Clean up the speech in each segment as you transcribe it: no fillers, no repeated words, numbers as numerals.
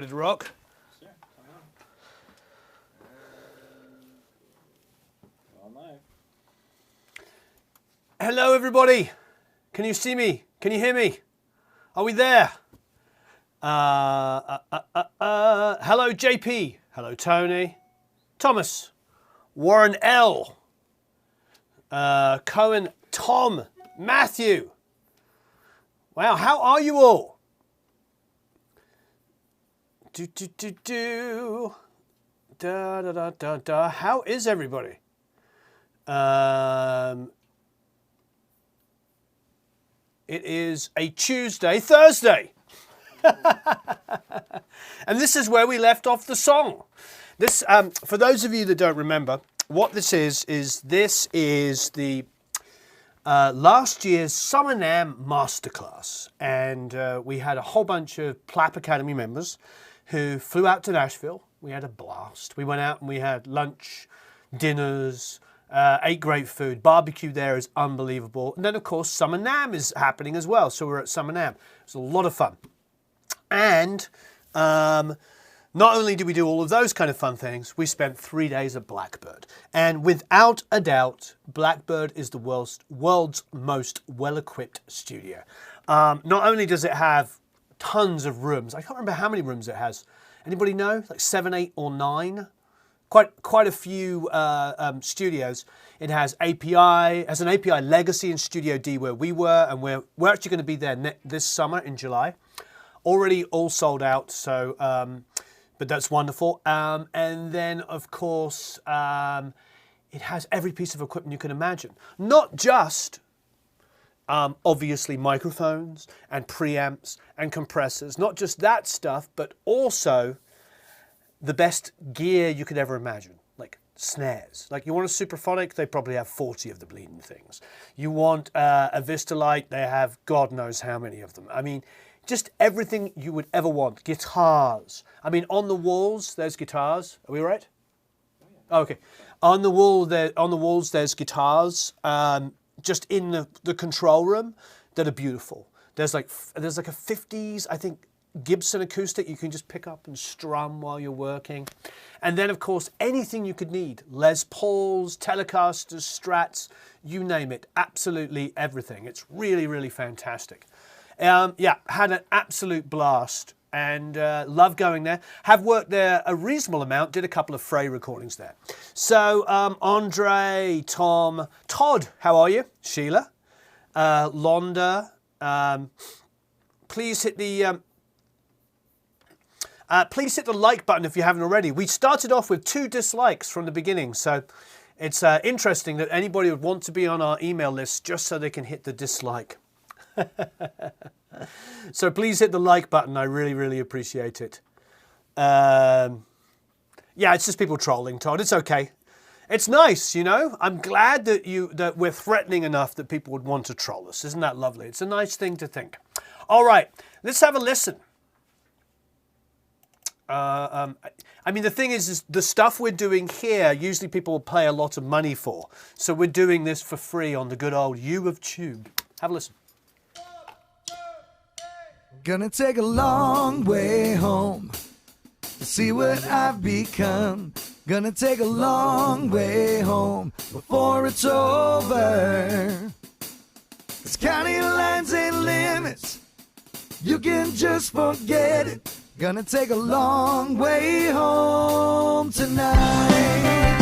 Ready to rock? Sure, come on. Hello, everybody. Can you see me? Can you hear me? Are we there? Hello, JP. Hello, Tony. Thomas. Warren L. Cohen, Tom, Matthew. Wow, how are you all? How is everybody? It is a Thursday. And this is where we left off the song. This, for those of you that don't remember, what this is the last year's Summer NAMM Masterclass. And we had a whole bunch of Plap Academy members who flew out to Nashville. We had a blast. We went out and we had lunch, dinners, ate great food. Barbecue there is unbelievable. And then, of course, Summer NAMM is happening as well. So we're at Summer NAMM. It was a lot of fun. And not only did we do all of those kind of fun things, we spent 3 days at Blackbird. And without a doubt, Blackbird is the world's most well-equipped studio. Not only does it have tons of rooms, I can't remember how many rooms it has. Anybody know? Like 7, 8, or 9? Quite a few studios. It has an API legacy in Studio D where we were, and we're actually going to be there this summer in July. Already all sold out, so but that's wonderful. And then, of course, it has every piece of equipment you can imagine. Not just, obviously, microphones and preamps and compressors. Not just that stuff, but also the best gear you could ever imagine. Like snares. Like you want a Superphonic, they probably have 40 of the bleeding things. You want a Vistalite, they have God knows how many of them. I mean, just everything you would ever want. Guitars. I mean, on the walls, there's guitars. Are we right? Oh, okay. On the walls, there's guitars. Just in the control room, that are beautiful. There's like a 50s, I think, Gibson acoustic you can just pick up and strum while you're working. And then, of course, anything you could need. Les Pauls, Telecasters, Strats, you name it. Absolutely everything. It's really, really fantastic. Yeah, had an absolute blast and love going there. Have worked there a reasonable amount, did a couple of Frey recordings there. So, Andre, Tom, Todd, how are you? Sheila, Londa, please hit the like button if you haven't already. We started off with 2 dislikes from the beginning, so it's interesting that anybody would want to be on our email list just so they can hit the dislike. So please hit the like button. I really, really appreciate it. Yeah, it's just people trolling, Todd. It's okay. It's nice, you know. I'm glad that we're threatening enough that people would want to troll us. Isn't that lovely? It's a nice thing to think. All right, let's have a listen. I mean, the thing is the stuff we're doing here, usually people will pay a lot of money for. So we're doing this for free on the good old U of Tube. Have a listen. Gonna take a long way home to see what I've become. Gonna take a long way home before it's over. 'Cause county lines ain't limits, you can just forget it. Gonna take a long way home tonight.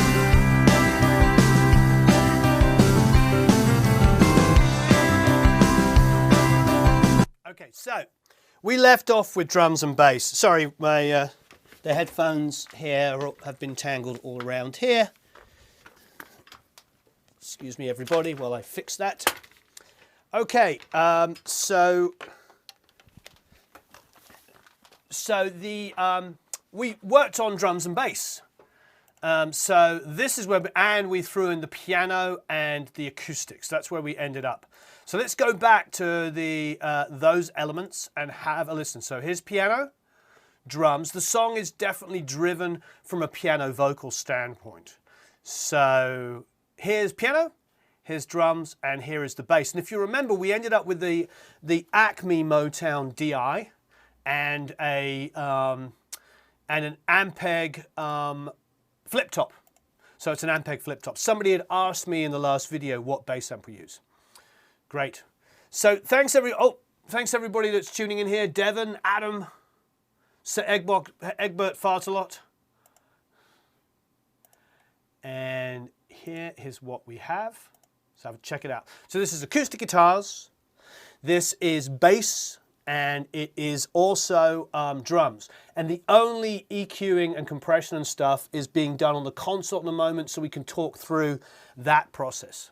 Okay, so we left off with drums and bass. Sorry, the headphones here have been tangled all around here. Excuse me, everybody, while I fix that. Okay, we worked on drums and bass. So this is where, and we threw in the piano and the acoustics. That's where we ended up. So let's go back to those elements and have a listen. So here's piano, drums. The song is definitely driven from a piano vocal standpoint. So here's piano, here's drums, and here is the bass. And if you remember, we ended up with the Acme Motown DI and a and an Ampeg flip top. So it's an Ampeg flip top. Somebody had asked me in the last video what bass amp we use. Great. So thanks everybody that's tuning in here. Devon, Adam, Sir Egbert Fartalot. And here is what we have. So check it out. So this is acoustic guitars. This is bass. And it is also drums. And the only EQing and compression and stuff is being done on the console at the moment, so we can talk through that process.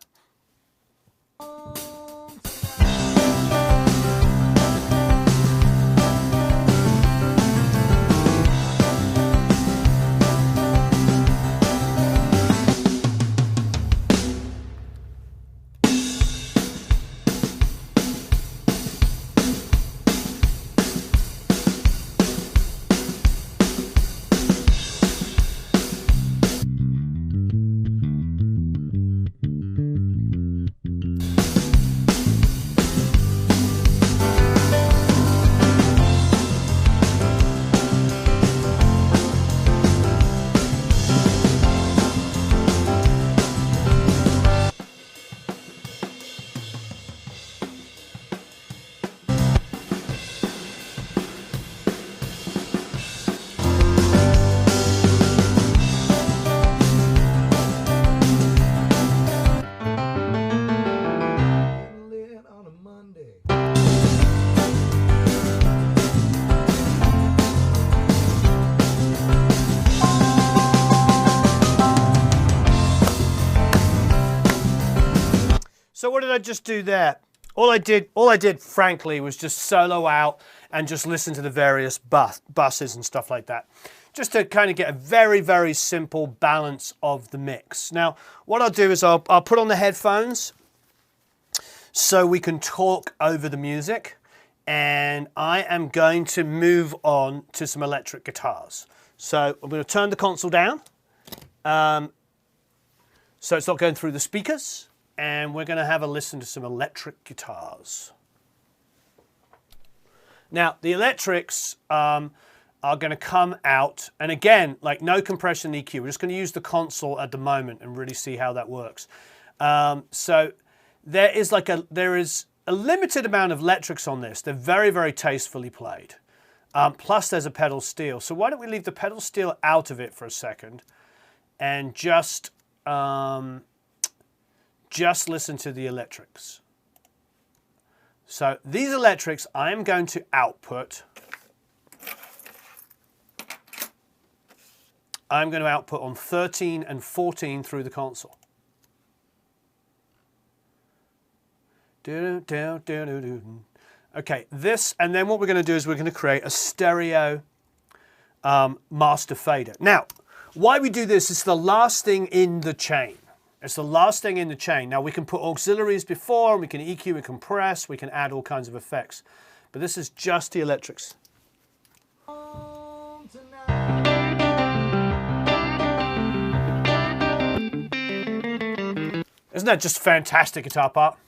So what did I just do there? All I did, frankly, was just solo out and just listen to the various buses and stuff like that. Just to kind of get a very, very simple balance of the mix. Now, what I'll do is I'll put on the headphones so we can talk over the music. And I am going to move on to some electric guitars. So I'm going to turn the console down. So it's not going through the speakers. And we're going to have a listen to some electric guitars. Now, the electrics are going to come out, and again, like no compression EQ. We're just going to use the console at the moment and really see how that works. So there is a limited amount of electrics on this. They're very, very tastefully played. Plus, there's a pedal steel. So why don't we leave the pedal steel out of it for a second and just listen to the electrics. So these electrics I am going to output. I'm going to output on 13 and 14 through the console. Okay, this, and then what we're going to do is we're going to create a stereo master fader. Now, why we do this is the last thing in the chain. It's the last thing in the chain. Now we can put auxiliaries before, and we can EQ and compress, we can add all kinds of effects. But this is just the electrics. Isn't that just fantastic guitar part?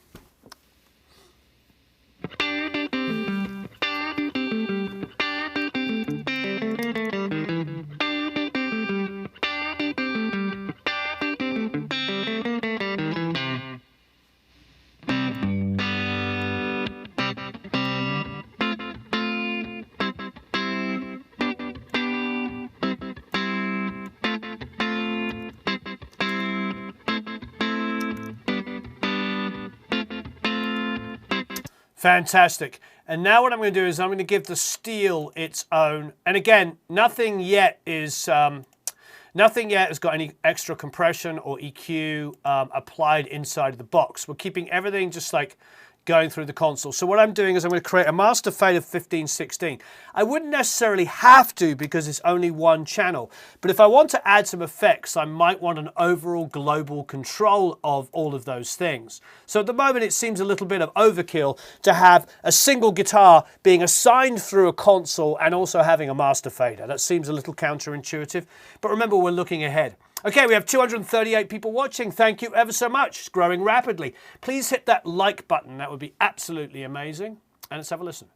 Fantastic. And now what I'm going to do is I'm going to give the steel its own. And again, nothing yet has got any extra compression or EQ applied inside of the box. We're keeping everything just like going through the console. So what I'm doing is I'm going to create a master fade of 15/16. I wouldn't necessarily have to because it's only one channel. But if I want to add some effects, I might want an overall global control of all of those things. So at the moment it seems a little bit of overkill to have a single guitar being assigned through a console and also having a master fader. That seems a little counterintuitive. But remember, we're looking ahead. Okay, we have 238 people watching. Thank you ever so much. It's growing rapidly. Please hit that like button. That would be absolutely amazing. And let's have a listen.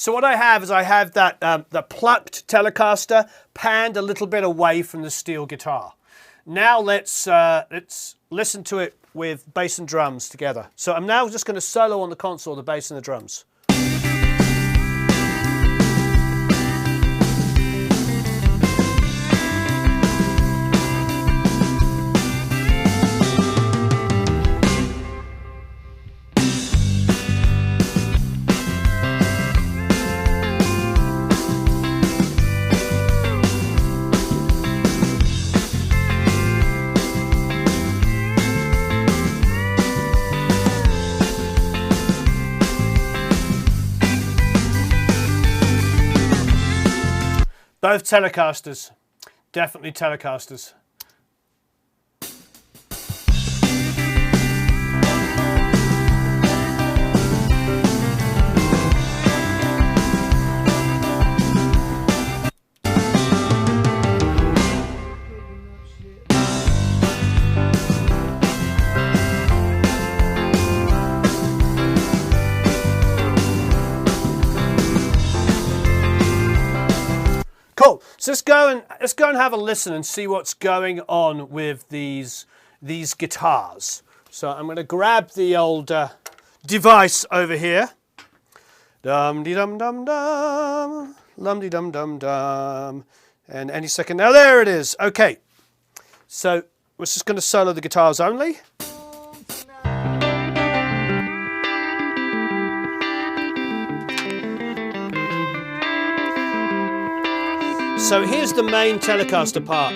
So what I have is I have that the plucked Telecaster panned a little bit away from the steel guitar. Now let's listen to it with bass and drums together. So I'm now just going to solo on the console, the bass and the drums. Both Telecasters, definitely Telecasters. Cool. So let's go and have a listen and see what's going on with these guitars. So I'm going to grab the old device over here. Dum de dum dum dum, lum de dum dum dum, and any second now there it is. Okay. So we're just going to solo the guitars only. So here's the main Telecaster part.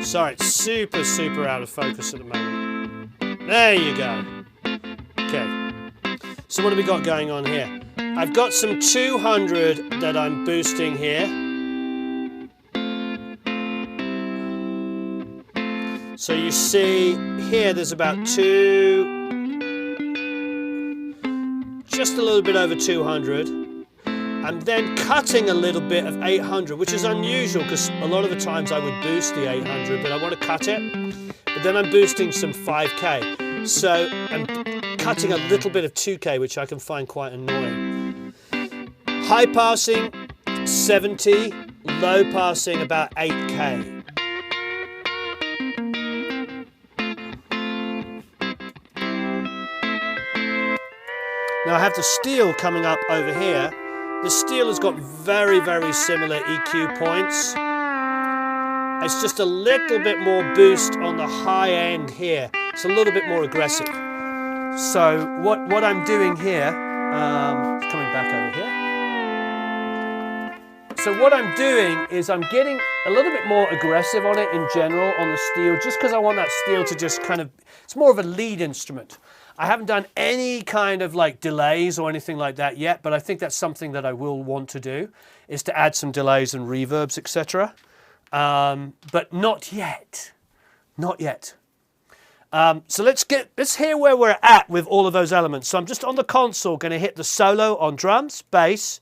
Sorry, it's super out of focus at the moment. There you go. Okay. So what have we got going on here? I've got some 200 that I'm boosting here. So you see here there's about just a little bit over 200. I'm then cutting a little bit of 800, which is unusual because a lot of the times I would boost the 800, but I want to cut it. But then I'm boosting some 5K. So I'm cutting a little bit of 2K, which I can find quite annoying. High passing 70, low passing about 8K. Now I have the steel coming up over here. The steel has got very similar EQ points. It's just a little bit more boost on the high end here. It's a little bit more aggressive. So what I'm doing here, coming back over here. So what I'm doing is I'm getting a little bit more aggressive on it in general on the steel, just because I want that steel to just kind of, it's more of a lead instrument. I haven't done any kind of like delays or anything like that yet, but I think that's something that I will want to do, is to add some delays and reverbs, etc. But not yet. Not yet. So let's hear where we're at with all of those elements. So I'm just on the console going to hit the solo on drums, bass,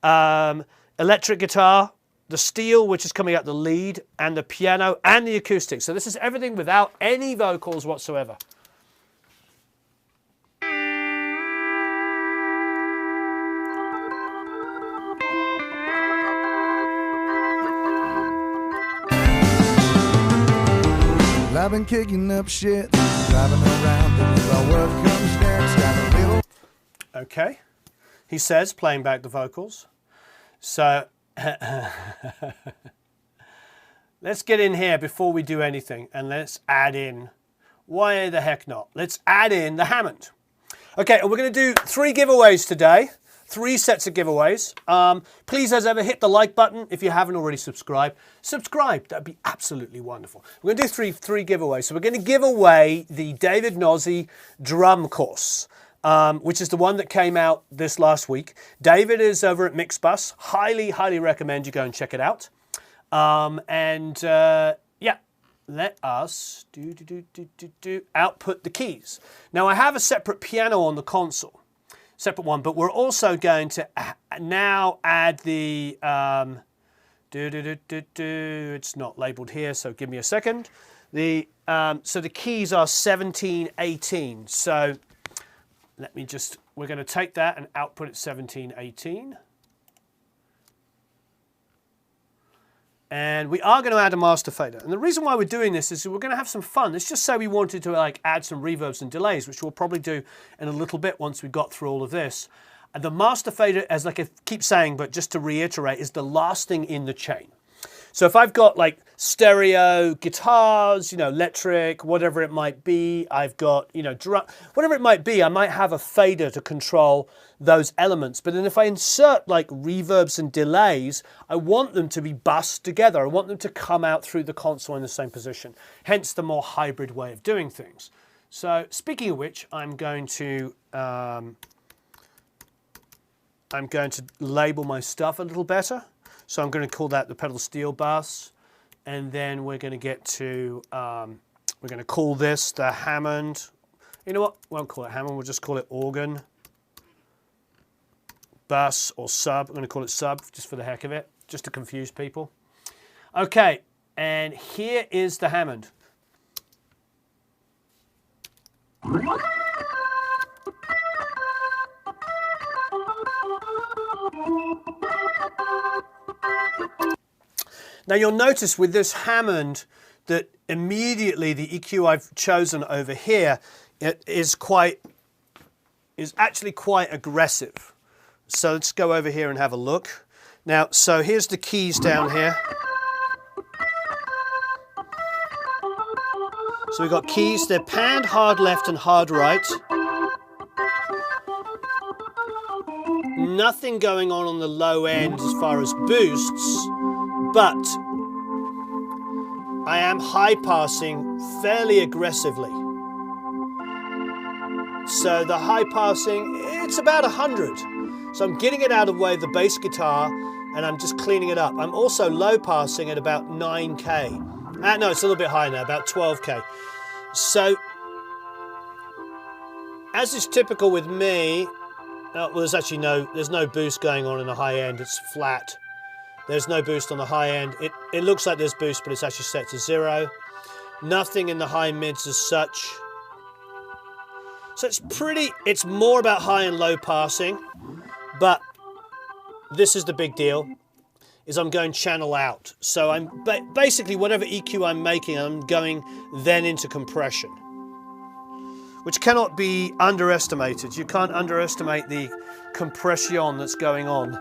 electric guitar, the steel, which is coming out the lead, and the piano and the acoustic. So this is everything without any vocals whatsoever. I've been kicking up shit, driving around, thinking about what comes next. Got a little... Okay, he says, playing back the vocals. So let's get in here before we do anything, and let's add in, why the heck not? Let's add in the Hammond. Okay, and we're going to do 3 giveaways today. 3 sets of giveaways. Please, as ever, hit the like button if you haven't already subscribed. Subscribe, that'd be absolutely wonderful. We're going to do three giveaways. So we're going to give away the David Gnozzi drum course, which is the one that came out this last week. David is over at Mixbus. Highly recommend you go and check it out. Yeah, let us output the keys. Now I have a separate piano on the console. Separate one, but we're also going to now add the It's not labeled here, so give me a second. So the keys are 17, 18. So let me just, we're going to take that and output it 17, 18. And we are going to add a master fader. And the reason why we're doing this is we're going to have some fun. Let's just say we wanted to like add some reverbs and delays, which we'll probably do in a little bit once we've got through all of this. And the master fader, as like I keep saying, but just to reiterate, is the last thing in the chain. So if I've got like stereo guitars, you know, electric, whatever it might be, I've got, you know, drum, whatever it might be, I might have a fader to control those elements. But then if I insert like reverbs and delays, I want them to be bussed together. I want them to come out through the console in the same position. Hence the more hybrid way of doing things. So speaking of which, I'm going to label my stuff a little better. So I'm going to call that the pedal steel bus. And then we're going to get to, we're going to call this the Hammond. You know what? We won't call it Hammond. We'll just call it organ, bus, or sub. I'm going to call it sub just for the heck of it, just to confuse people. Okay, and here is the Hammond. Now you'll notice with this Hammond that immediately the EQ I've chosen over here is actually quite aggressive. So let's go over here and have a look. Now, so here's the keys down here. So we've got keys, they're panned hard left and hard right. Nothing going on the low end as far as boosts, but I am high passing fairly aggressively. So the high passing, it's about 100. So I'm getting it out of the way of the bass guitar and I'm just cleaning it up. I'm also low passing at about 9K. No, it's a little bit higher now, about 12K. So, as is typical with me, well, there's no boost going on in the high end. It's flat. There's no boost on the high end. It looks like there's boost, but it's actually set to 0. Nothing in the high mids as such. So it's more about high and low passing, but this is the big deal, is I'm going channel out. So I'm basically whatever EQ I'm making, I'm going then into compression, which cannot be underestimated. You can't underestimate the compression that's going on.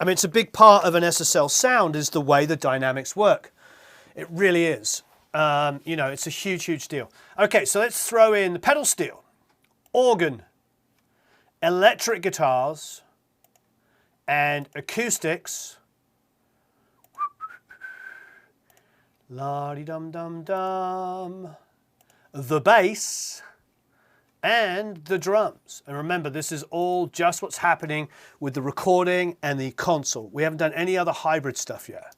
I mean, it's a big part of an SSL sound is the way the dynamics work. It really is. You know, it's a huge, huge deal. Okay, so let's throw in the pedal steel, organ, electric guitars, and acoustics. La-di-dum-dum-dum. The bass, and the drums. And remember, this is all just what's happening with the recording and the console. We haven't done any other hybrid stuff yet.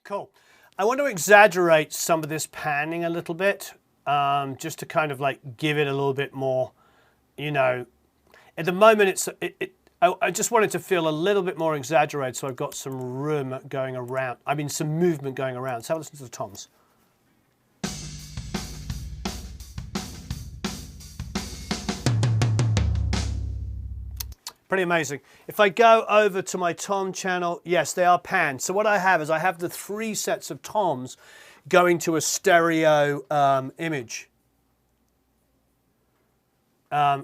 Cool. I want to exaggerate some of this panning a little bit, just to kind of like give it a little bit more, you know. At the moment, I just want it to feel a little bit more exaggerated, so I've got some room going around. I mean, some movement going around. So have a listen to the toms. Pretty amazing. If I go over to my tom channel, yes, they are panned. So what I have is I have the 3 sets of toms going to a stereo image,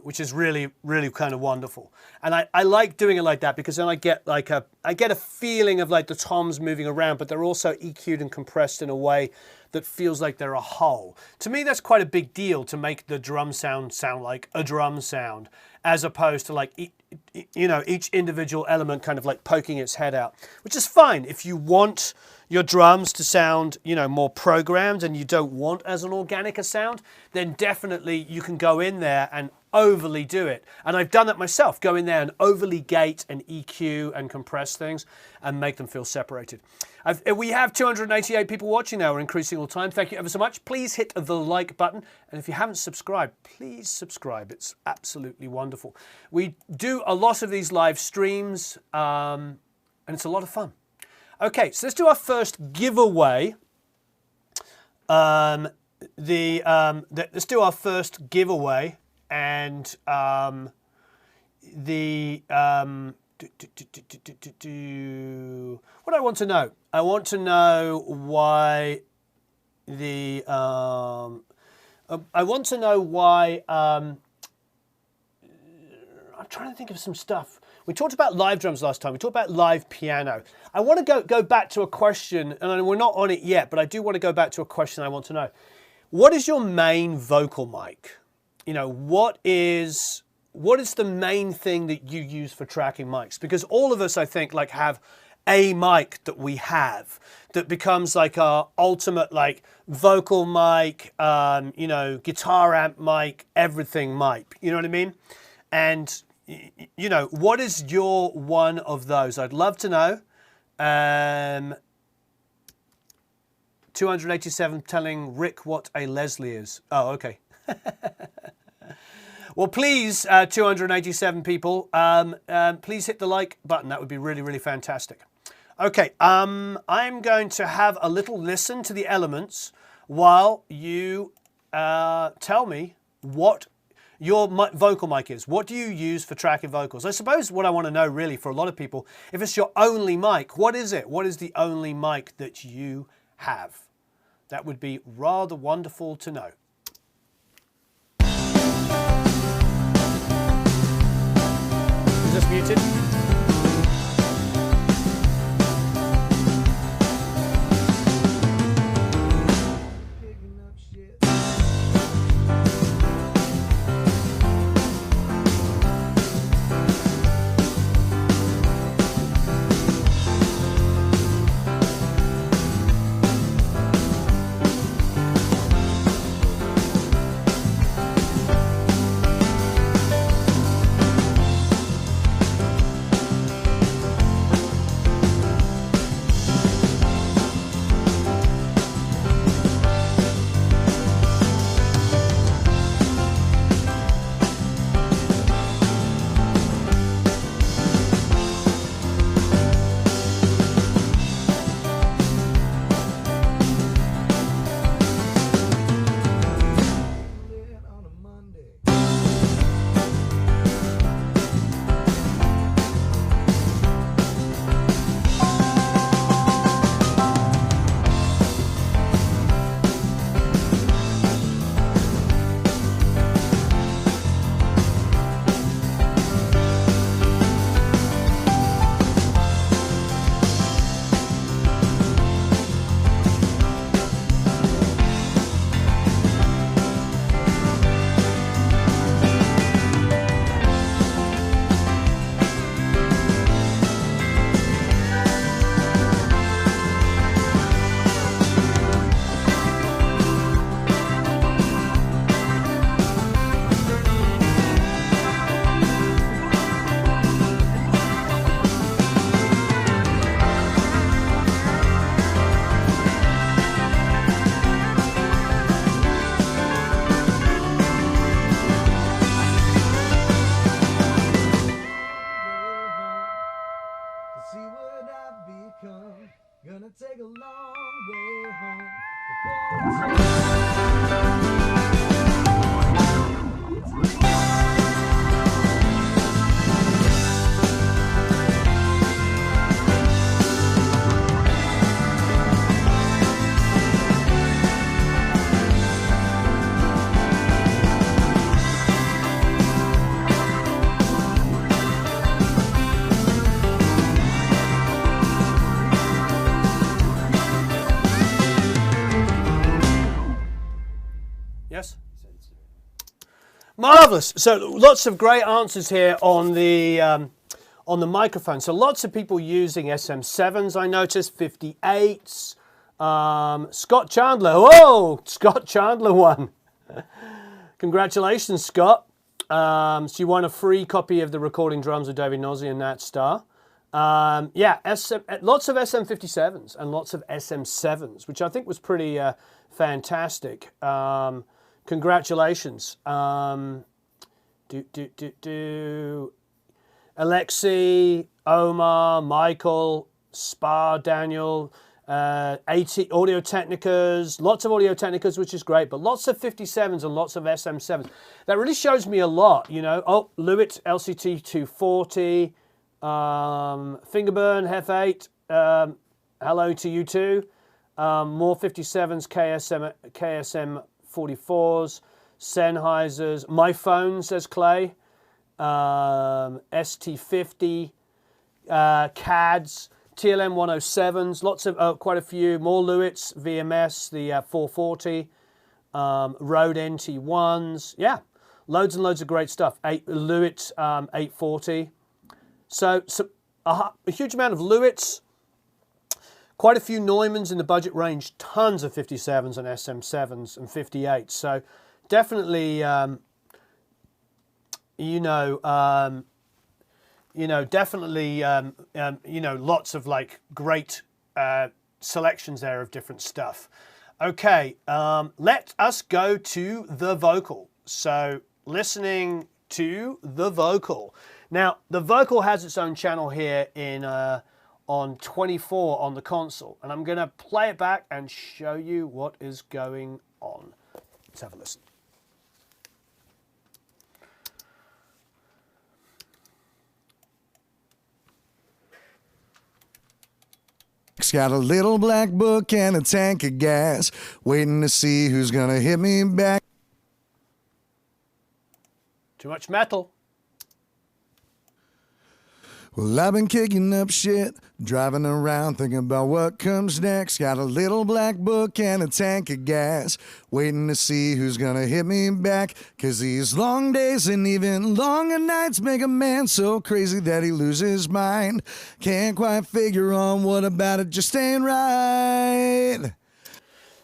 which is really, really kind of wonderful. And I like doing it like that because then I get like I get a feeling of like the toms moving around, but they're also EQ'd and compressed in a way that feels like they're a whole. To me, that's quite a big deal to make the drum sound like a drum sound, as opposed to like, you know, each individual element kind of like poking its head out, which is fine. If you want your drums to sound, you know, more programmed and you don't want as an organic a sound, then definitely you can go in there and overly do it. And I've done that myself, go in there and overly gate and EQ and compress things and make them feel separated. We have 288 people watching now. We're increasing all the time. Thank you ever so much. Please hit the like button. And if you haven't subscribed, please subscribe. It's absolutely wonderful. We do a lot of these live streams and it's a lot of fun. Okay, so let's do our first giveaway. Let's do our first giveaway, and what I want to know. I want to know why the. I want to know why. I'm trying to think of some stuff. We talked about live drums last time. We talked about live piano. I want to go back to a question, and we're not on it yet, but I do want to go back to a question I want to know. What is your main vocal mic? You know, what is the main thing that you use for tracking mics? Because all of us, I think, like have a mic that we have that becomes like our ultimate like vocal mic, you know, guitar amp mic, everything mic. You know what I mean? And you know, what is your one of those? I'd love to know. 287 telling Rick what a Leslie is. Oh, okay. Well, please, 287 people, please hit the like button. That would be really, really fantastic. Okay, I'm going to have a little listen to the elements while you tell me what your vocal mic is. What do you use for tracking vocals? I suppose what I want to know really for a lot of people, if it's your only mic, what is it? What is the only mic that you have? That would be rather wonderful to know. Is this muted? Gonna take a long way home before Yes? Marvelous. So lots of great answers here on the microphone. So lots of people using SM7s, I noticed, 58s. Scott Chandler. Whoa, Scott Chandler won. Congratulations, Scott. So you won a free copy of the recording drums of David Gnozzi and Matt Starr. Yeah, lots of SM57s and lots of SM7s, which I think was pretty fantastic. Congratulations. Alexi, Omar, Michael, Spa, Daniel, 80 Audio Technicas, lots of Audio Technicas, which is great, but lots of 57s and lots of SM7s. That really shows me a lot, you know. Oh, Lewitt, LCT 240, Fingerburn, Hef8, hello to you too. More 57s, KSM 44s, Sennheisers, my phone, says Clay, ST50, CADs, TLM 107s, lots of, quite a few, more Lewitts, VMS, the 440, Rode NT1s, yeah, loads and loads of great stuff. Lewitt 840, so a huge amount of Lewitts, quite a few Neumanns in the budget range, tons of 57s and SM7s and 58s. So definitely, definitely, lots of like great selections there of different stuff. Okay, let us go to the vocal. So listening to the vocal. Now, the vocal has its own channel here in on 24 on the console, and I'm going to play it back and show you what is going on. Let's have a listen. Got a little black book and a tank of gas, waiting to see who's gonna hit me back. Too much metal. Well, I've been kicking up shit, driving around thinking about what comes next. Got a little black book and a tank of gas, waiting to see who's gonna hit me back. 'Cause these long days and even longer nights make a man so crazy that he loses his mind. Can't quite figure on what about it just ain't right.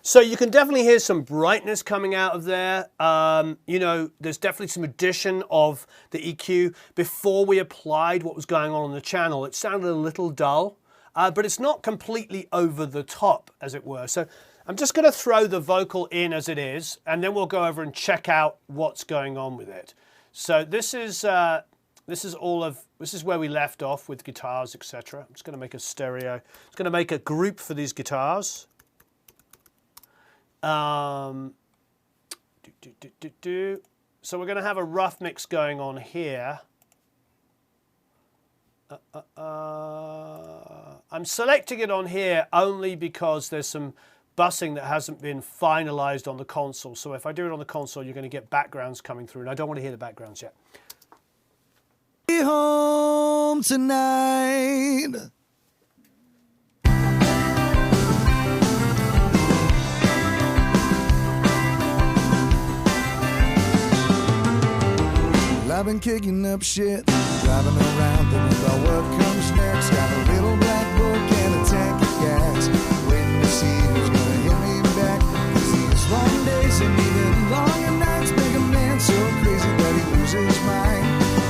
So you can definitely hear some brightness coming out of there. There's definitely some addition of the EQ. Before we applied what was going on the channel, it sounded a little dull, but it's not completely over the top, as it were. So I'm just going to throw the vocal in as it is, and then we'll go over and check out what's going on with it. So this is where we left off with guitars, etc. I'm just going to make a stereo. I'm just going to make a group for these guitars. So we're going to have a rough mix going on here. I'm selecting it on here only because there's some bussing that hasn't been finalized on the console. So if I do it on the console, you're going to get backgrounds coming through, and I don't want to hear the backgrounds yet. Be home tonight. I've been kicking up shit, driving around thinking about what comes next. Got a little black book and a tank of gas, waiting to see who's gonna hit me back. 'Cause these long days and even longer nights make a man so crazy that he loses his mind.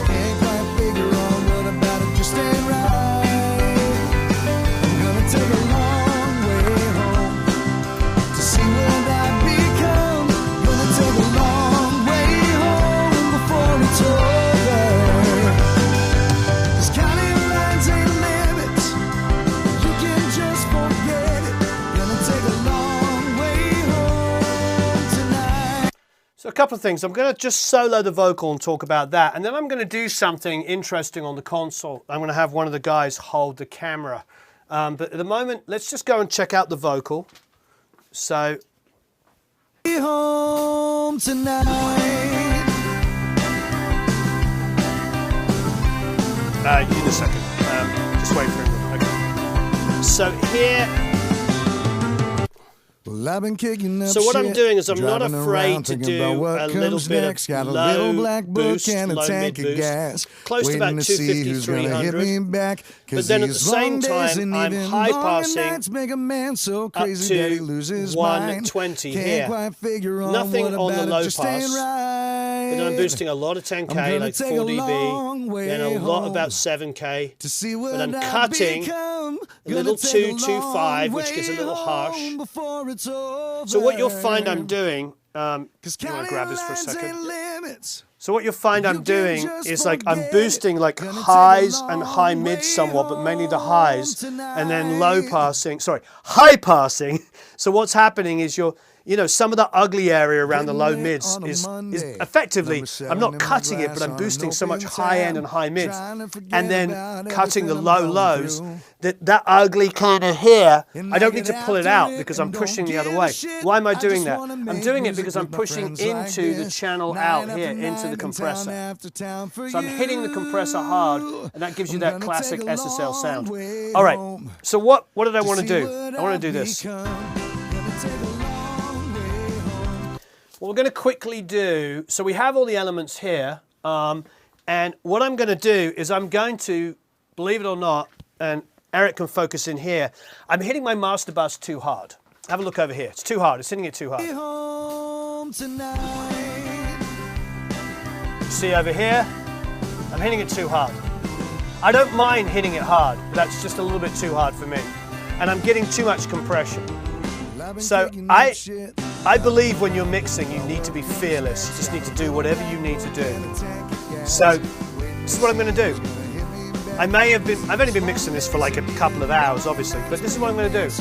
Can't quite figure on what about it just ain't right. I'm gonna take a long way home to see what I've become. Gonna take a long way home before it's over. So a couple of things. I'm going to just solo the vocal and talk about that, and then I'm going to do something interesting on the console. I'm going to have one of the guys hold the camera. But at the moment, let's just go and check out the vocal. So, Be home tonight. In a second. Just wait for him. Okay. So here. Well, Well, I've been kicking up So what I'm shit, doing is I'm not driving afraid around, to thinking do about what a little comes bit next. of Got a little low black book boost, and a low tank mid of boost, gas, close to waiting about to see 250, who's gonna hit 300. me back. But then at the same time, I'm high passing nights make a man so up crazy that he to loses mind. 120 Can't here. quite figure on Nothing what on the about low it just ain't pass. right. But then I'm boosting a lot of I'm 10k, gonna like take 4 a long dB, way then a lot home about 7k, to see what but I'm I've cutting become. a little Gonna take a 225, which long gets a little way harsh. home before it's over. So what you'll find I'm doing, you 'Cause want to county grab this for a lines second? ain't limits. So what you'll find You I'm can doing just is like I'm forget boosting it. like Gonna take a highs and long high mid way somewhat, but mainly the home highs, and then low tonight. passing, sorry, high passing. So what's happening is some of the ugly area around the low Hitting it mids on a is Monday. effectively, Number 7 I'm not in my cutting it, glass but I'm on boosting an so much open high end tab. and high mids, Trying to forget and then about cutting the everything low I'm going lows. through. That ugly kind of here, And I I don't need get to pull it after out it because I'm and don't pushing the other give a way. shit. Why am I I doing just that? wanna I'm make doing it music because I'm with my pushing friends like into the this. channel Night out after here, into night the and compressor. town after town for So I'm hitting the compressor hard, and that gives you I'm that gonna classic take a SSL sound. long way All right, home so what did I to want to see do? what I want I've to do this. become. Gonna take a long way home. What we're going to quickly do, so we have all the elements here, and what I'm going to do is I'm going to, believe it or not, and Eric can focus in here, I'm hitting my master bus too hard. Have a look over here. It's too hard. It's hitting it too hard. Be home tonight. See over here? I'm hitting it too hard. I don't mind hitting it hard, but that's just a little bit too hard for me. And I'm getting too much compression. So I believe when you're mixing, you need to be fearless. You just need to do whatever you need to do. So this is what I'm going to do. I've only been mixing this for like a couple of hours, obviously, but this is what I'm going to do.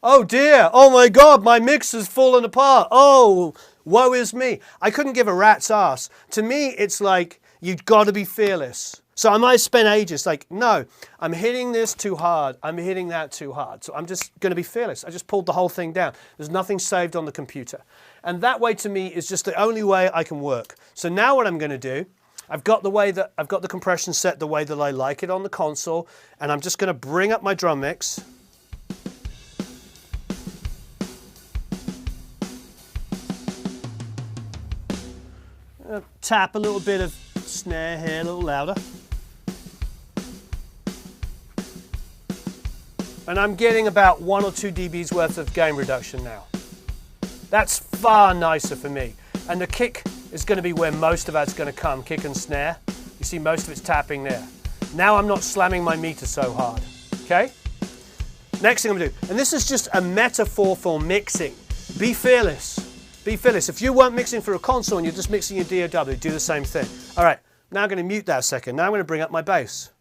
Oh dear, oh my God, my mix has fallen apart. Oh, woe is me. I couldn't give a rat's ass. To me, it's like, you've got to be fearless. So I might spend ages like, no, I'm hitting this too hard. I'm hitting that too hard. So I'm just going to be fearless. I just pulled the whole thing down. There's nothing saved on the computer. And that way to me is just the only way I can work. So now what I'm going to do, I've got the compression set the way that I like it on the console, and I'm just going to bring up my drum mix. Tap a little bit of snare here, a little louder. And I'm getting about 1 or 2 dBs worth of gain reduction now. That's far nicer for me. And the kick is going to be where most of that's going to come, kick and snare. You see most of it's tapping there. Now I'm not slamming my meter so hard, okay? Next thing I'm going to do, and this is just a metaphor for mixing. Be fearless. Be fearless. If you weren't mixing for a console and you're just mixing your DAW, do the same thing. All right, now I'm going to mute that a second. Now I'm going to bring up my bass.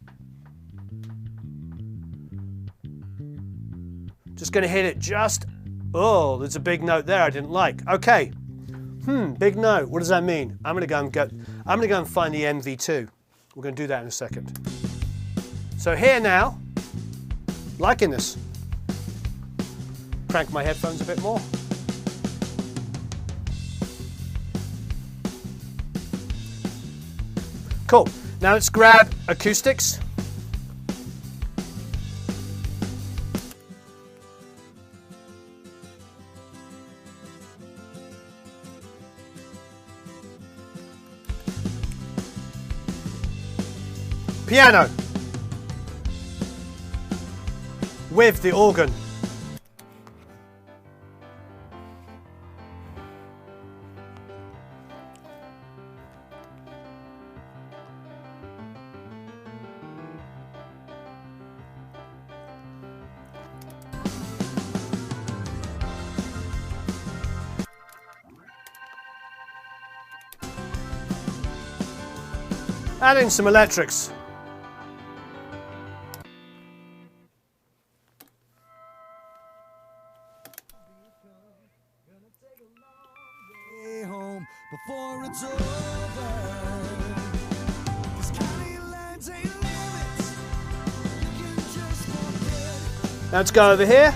Just going to hit it oh, there's a big note there I didn't like. Okay, big note. What does that mean? I'm going to go and find the MV2. We're going to do that in a second. So here now, liking this. Crank my headphones a bit more. Cool. Now let's grab acoustics. Piano with the organ. Adding some electrics. Before it's over, 'cause county lines ain't limits. You can just forget it. Now let's go over here.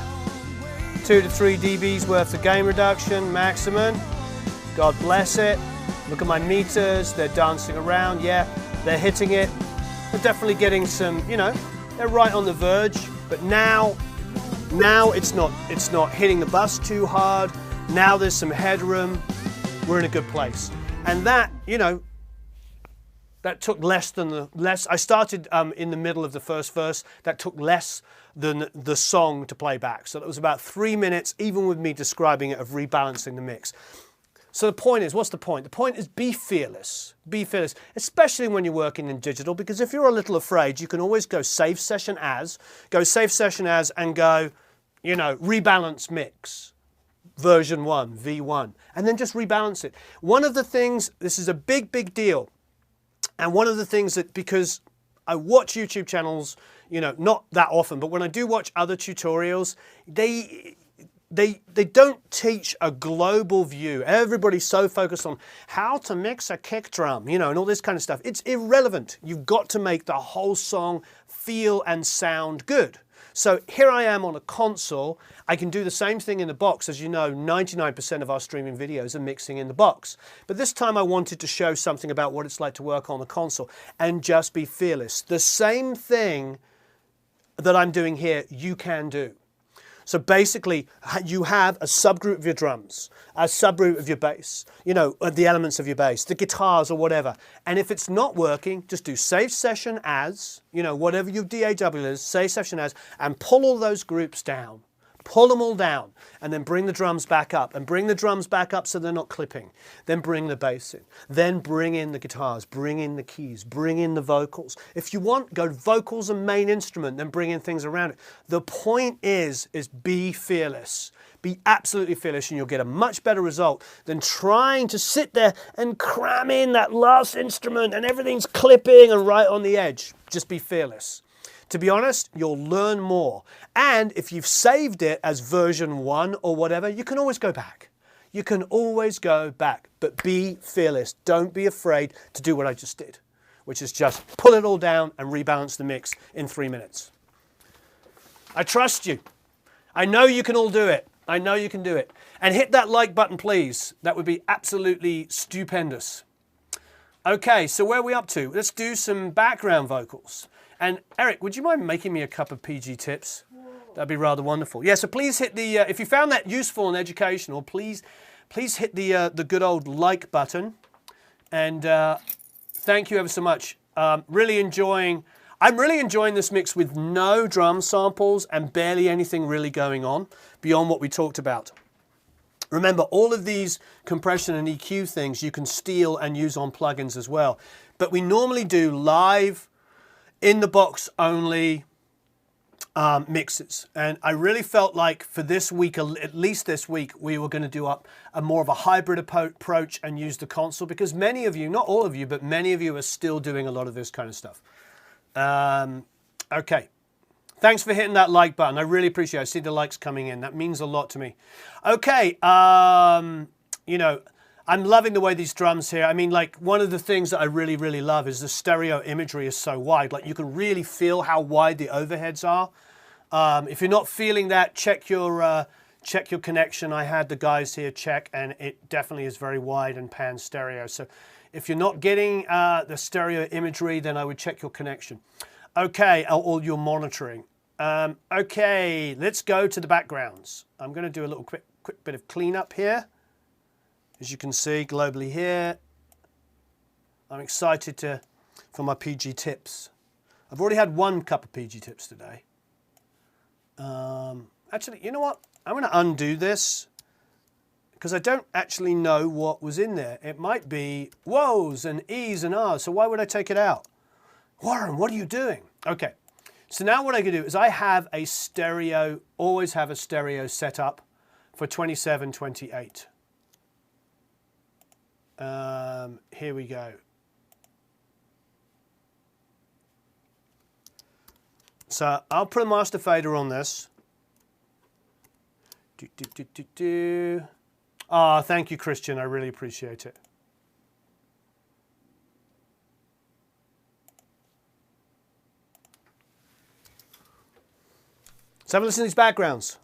2 to 3 dBs worth of gain reduction, maximum. God bless it. Look at my meters, they're dancing around, yeah, they're hitting it. They're definitely getting some, they're right on the verge, but now Now it's not hitting the bus too hard. Now there's some headroom. We're in a good place. And that, you know, that took less. I started in the middle of the first verse. That took less than the song to play back. So that was about 3 minutes, even with me describing it, of rebalancing the mix. So the point is, what's the point? The point is be fearless. Be fearless, especially when you're working in digital, because if you're a little afraid, you can always go save session as, and go, you know, rebalance mix, version 1, V1, and then just rebalance it. One of the things, this is a big, big deal, and one of the things that, because I watch YouTube channels, you know, not that often, but when I do watch other tutorials, they don't teach a global view. Everybody's so focused on how to mix a kick drum, you know, and all this kind of stuff. It's irrelevant. You've got to make the whole song feel and sound good. So here I am on a console. I can do the same thing in the box. As you know, 99% of our streaming videos are mixing in the box. But this time I wanted to show something about what it's like to work on a console and just be fearless. The same thing that I'm doing here, you can do. So basically, you have a subgroup of your drums, a subgroup of your bass, you know, the elements of your bass, the guitars or whatever. And if it's not working, just do save session as, you know, whatever your DAW is, save session as, and pull all those groups down. Pull them all down, and then bring the drums back up, and bring the drums back up so they're not clipping. Then bring the bass in. Then bring in the guitars, bring in the keys, bring in the vocals. If you want, go vocals and main instrument, then bring in things around it. The point is be fearless. Be absolutely fearless, and you'll get a much better result than trying to sit there and cram in that last instrument and everything's clipping and right on the edge. Just be fearless. To be honest, you'll learn more. And if you've saved it as version 1 or whatever, you can always go back. You can always go back, but be fearless. Don't be afraid to do what I just did, which is just pull it all down and rebalance the mix in 3 minutes. I trust you. I know you can all do it. I know you can do it. And hit that like button, please. That would be absolutely stupendous. Okay, so where are we up to? Let's do some background vocals. And Eric, would you mind making me a cup of PG Tips? That'd be rather wonderful. Yeah, so please hit the, if you found that useful and educational, please hit the good old like button. And thank you ever so much. I'm really enjoying this mix with no drum samples and barely anything really going on beyond what we talked about. Remember, all of these compression and EQ things you can steal and use on plugins as well. But we normally do live, in the box only mixes. And I really felt like for this week, at least this week, we were going to do a more of a hybrid approach and use the console, because many of you, not all of you, but many of you are still doing a lot of this kind of stuff. Okay. Thanks for hitting that like button. I really appreciate it. I see the likes coming in. That means a lot to me. Okay. You know, I'm loving the way these drums here. I mean, like, one of the things that I really, really love is the stereo imagery is so wide. Like, you can really feel how wide the overheads are. If you're not feeling that, check your connection. I had the guys here check, and it definitely is very wide and pan stereo. So if you're not getting the stereo imagery, then I would check your connection. Okay, or your monitoring. Okay, let's go to the backgrounds. I'm going to do a little quick bit of cleanup here. As you can see globally here, I'm excited for my PG Tips. I've already had 1 cup of PG Tips today. Actually, you know what? I'm going to undo this because I don't actually know what was in there. It might be woes and E's and R's, so why would I take it out? Warren, what are you doing? Okay, so now what I can do is I have a stereo, always have a stereo set up for 2728. Here we go. So I'll put a master fader on this. Ah, thank you, Christian. I really appreciate it. Let's have a listen to these backgrounds.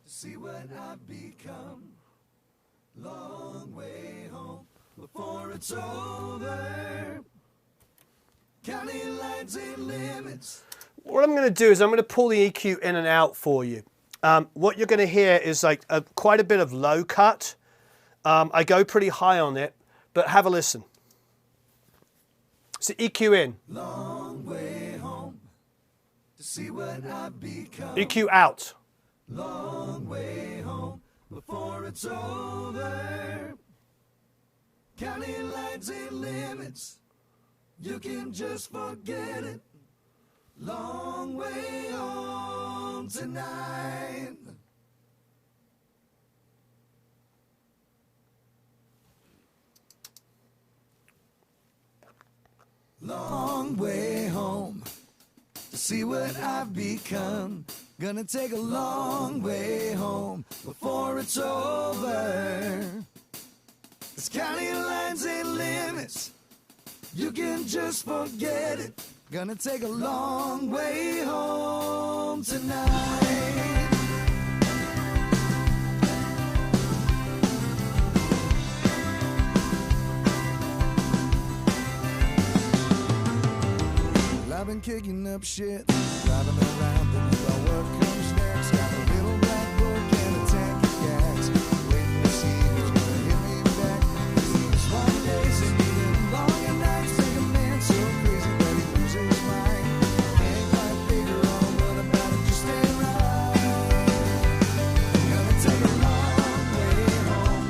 See what I've become. Long way home before it's over. County lines and limits. what I'm going to do is I'm going to pull the EQ in and out for you. What you're going to hear is like quite a bit of low cut. I go pretty high on it, but have a listen. So EQ in. Long way home to see what I've become. EQ out. Long way home before it's over. County lines ain't limits. You can just forget it. Long way home tonight. Long way home to see what I've become. Gonna take a long way home before it's over. This county lines ain't limits. You can just forget it. Gonna take a long way home tonight. Well, I've been kicking up shit, driving around thinking about what comes next. Got a little black book and a tank of gas, waiting to see who's gonna hit me back. These long days and even longer nights make a man so crazy that he loses his mind. Can't quite figure out what about it just ain't right. Gonna take a long way home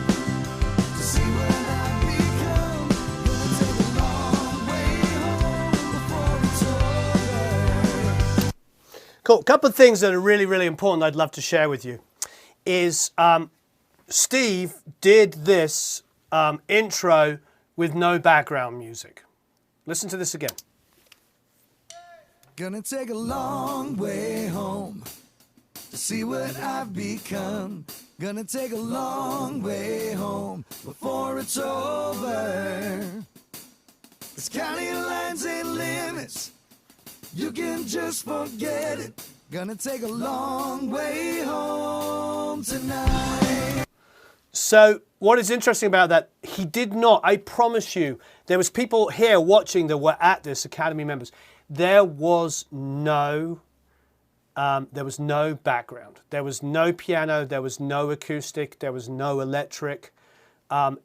to see what I've become. Gonna take a long way home before it's over. Cool. A couple of things that are really, really important I'd love to share with you is Steve did this intro with no background music. Listen to this again. Gonna take a long way home to see what I've become. Gonna take a long way home before it's over. This county lines ain't limits. You can just forget it. Gonna take a long way home tonight. So what is interesting about that, he did not, I promise you, there was people here watching that were at this, Academy members. There was no background. There was no piano, there was no acoustic, there was no electric.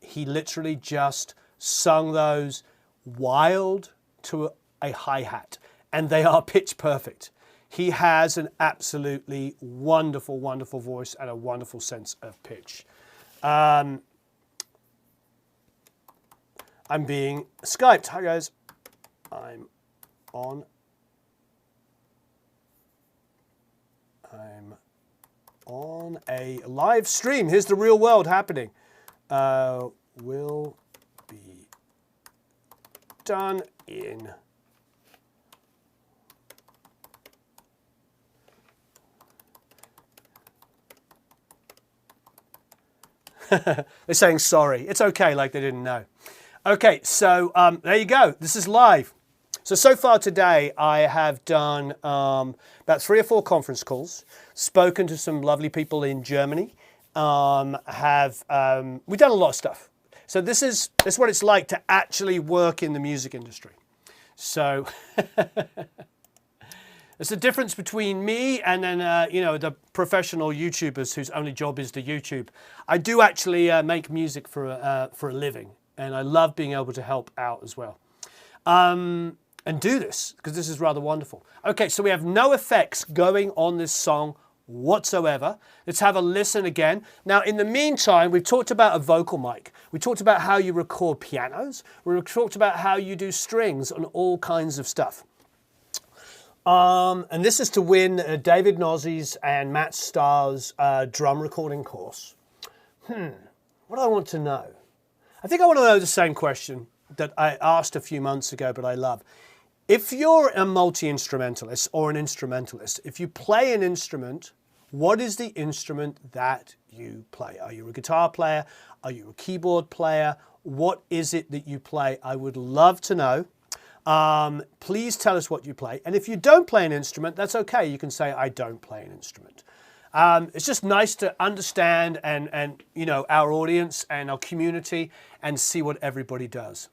He literally just sung those wild to a hi-hat, and they are pitch perfect. He has an absolutely wonderful, wonderful voice and a wonderful sense of pitch. I'm being Skyped. Hi guys. I'm on a live stream. Here's the real world happening. Will be done in they're saying sorry. It's okay, like they didn't know. Okay, so there you go. This is live. So far today, I have done about 3 or 4 conference calls, spoken to some lovely people in Germany. We've done a lot of stuff. So this is what it's like to actually work in the music industry. So there's a difference between me and then, the professional YouTubers whose only job is to YouTube. I do actually make music for a living, and I love being able to help out as well. And do this, because this is rather wonderful. Okay, so we have no effects going on this song whatsoever. Let's have a listen again. Now, in the meantime, we've talked about a vocal mic. We talked about how you record pianos. We talked about how you do strings and all kinds of stuff. And this is to win David Gnozzi's and Matt Starr's drum recording course. What do I want to know? I think I want to know the same question that I asked a few months ago, but I love. If you're a multi-instrumentalist or an instrumentalist, if you play an instrument, what is the instrument that you play? Are you a guitar player? Are you a keyboard player? What is it that you play? I would love to know. Please tell us what you play. And if you don't play an instrument, that's okay. You can say, I don't play an instrument. It's just nice to understand and our audience and our community and see what everybody does.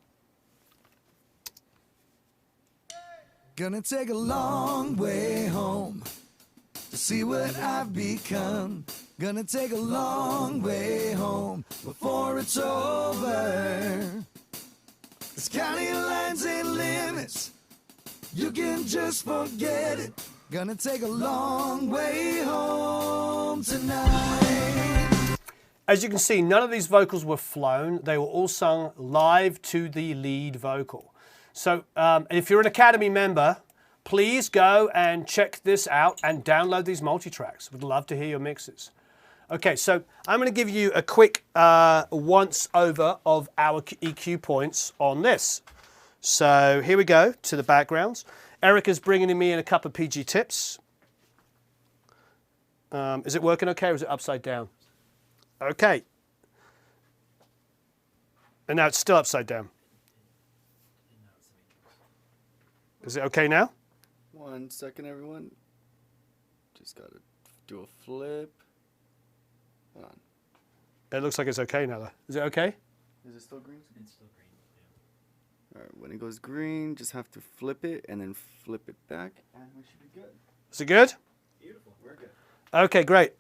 Gonna take a long way home to see what I've become. Gonna take a long way home before it's over. This county lines ain't limits, you can just forget it. Gonna take a long way home tonight. As you can see, none of these vocals were flown. They were all sung live to the lead vocal. So if you're an Academy member, please go and check this out and download these multi-tracks. Would love to hear your mixes. Okay, so I'm going to give you a quick once over of our EQ points on this. So here we go to the backgrounds. Erica's bringing me in a couple of PG tips. Is it working okay or is it upside down? Okay. And now it's still upside down. Is it okay now? 1 second, everyone. Just gotta do a flip. Hold on. It looks like it's okay now though. Is it okay? Is it still green? It's still green. Yeah. Alright, when it goes green, just have to flip it and then flip it back. And we should be good. Is it good? Beautiful. We're good. Okay, great.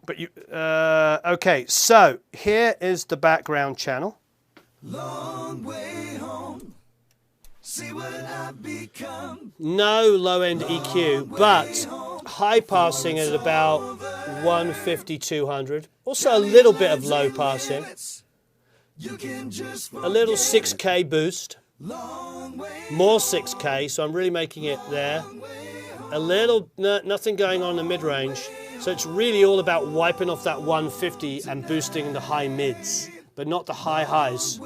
But you, okay, so here is the background channel. Long way home, see what I've become. No low end EQ, but high passing at about 150, 200. Also a little bit of low passing. You can just A little 6K boost. More 6K, so I'm really making it there. A little, nothing going on in the mid-range. So it's really all about wiping off that 150 and boosting the high mids, but not the high highs.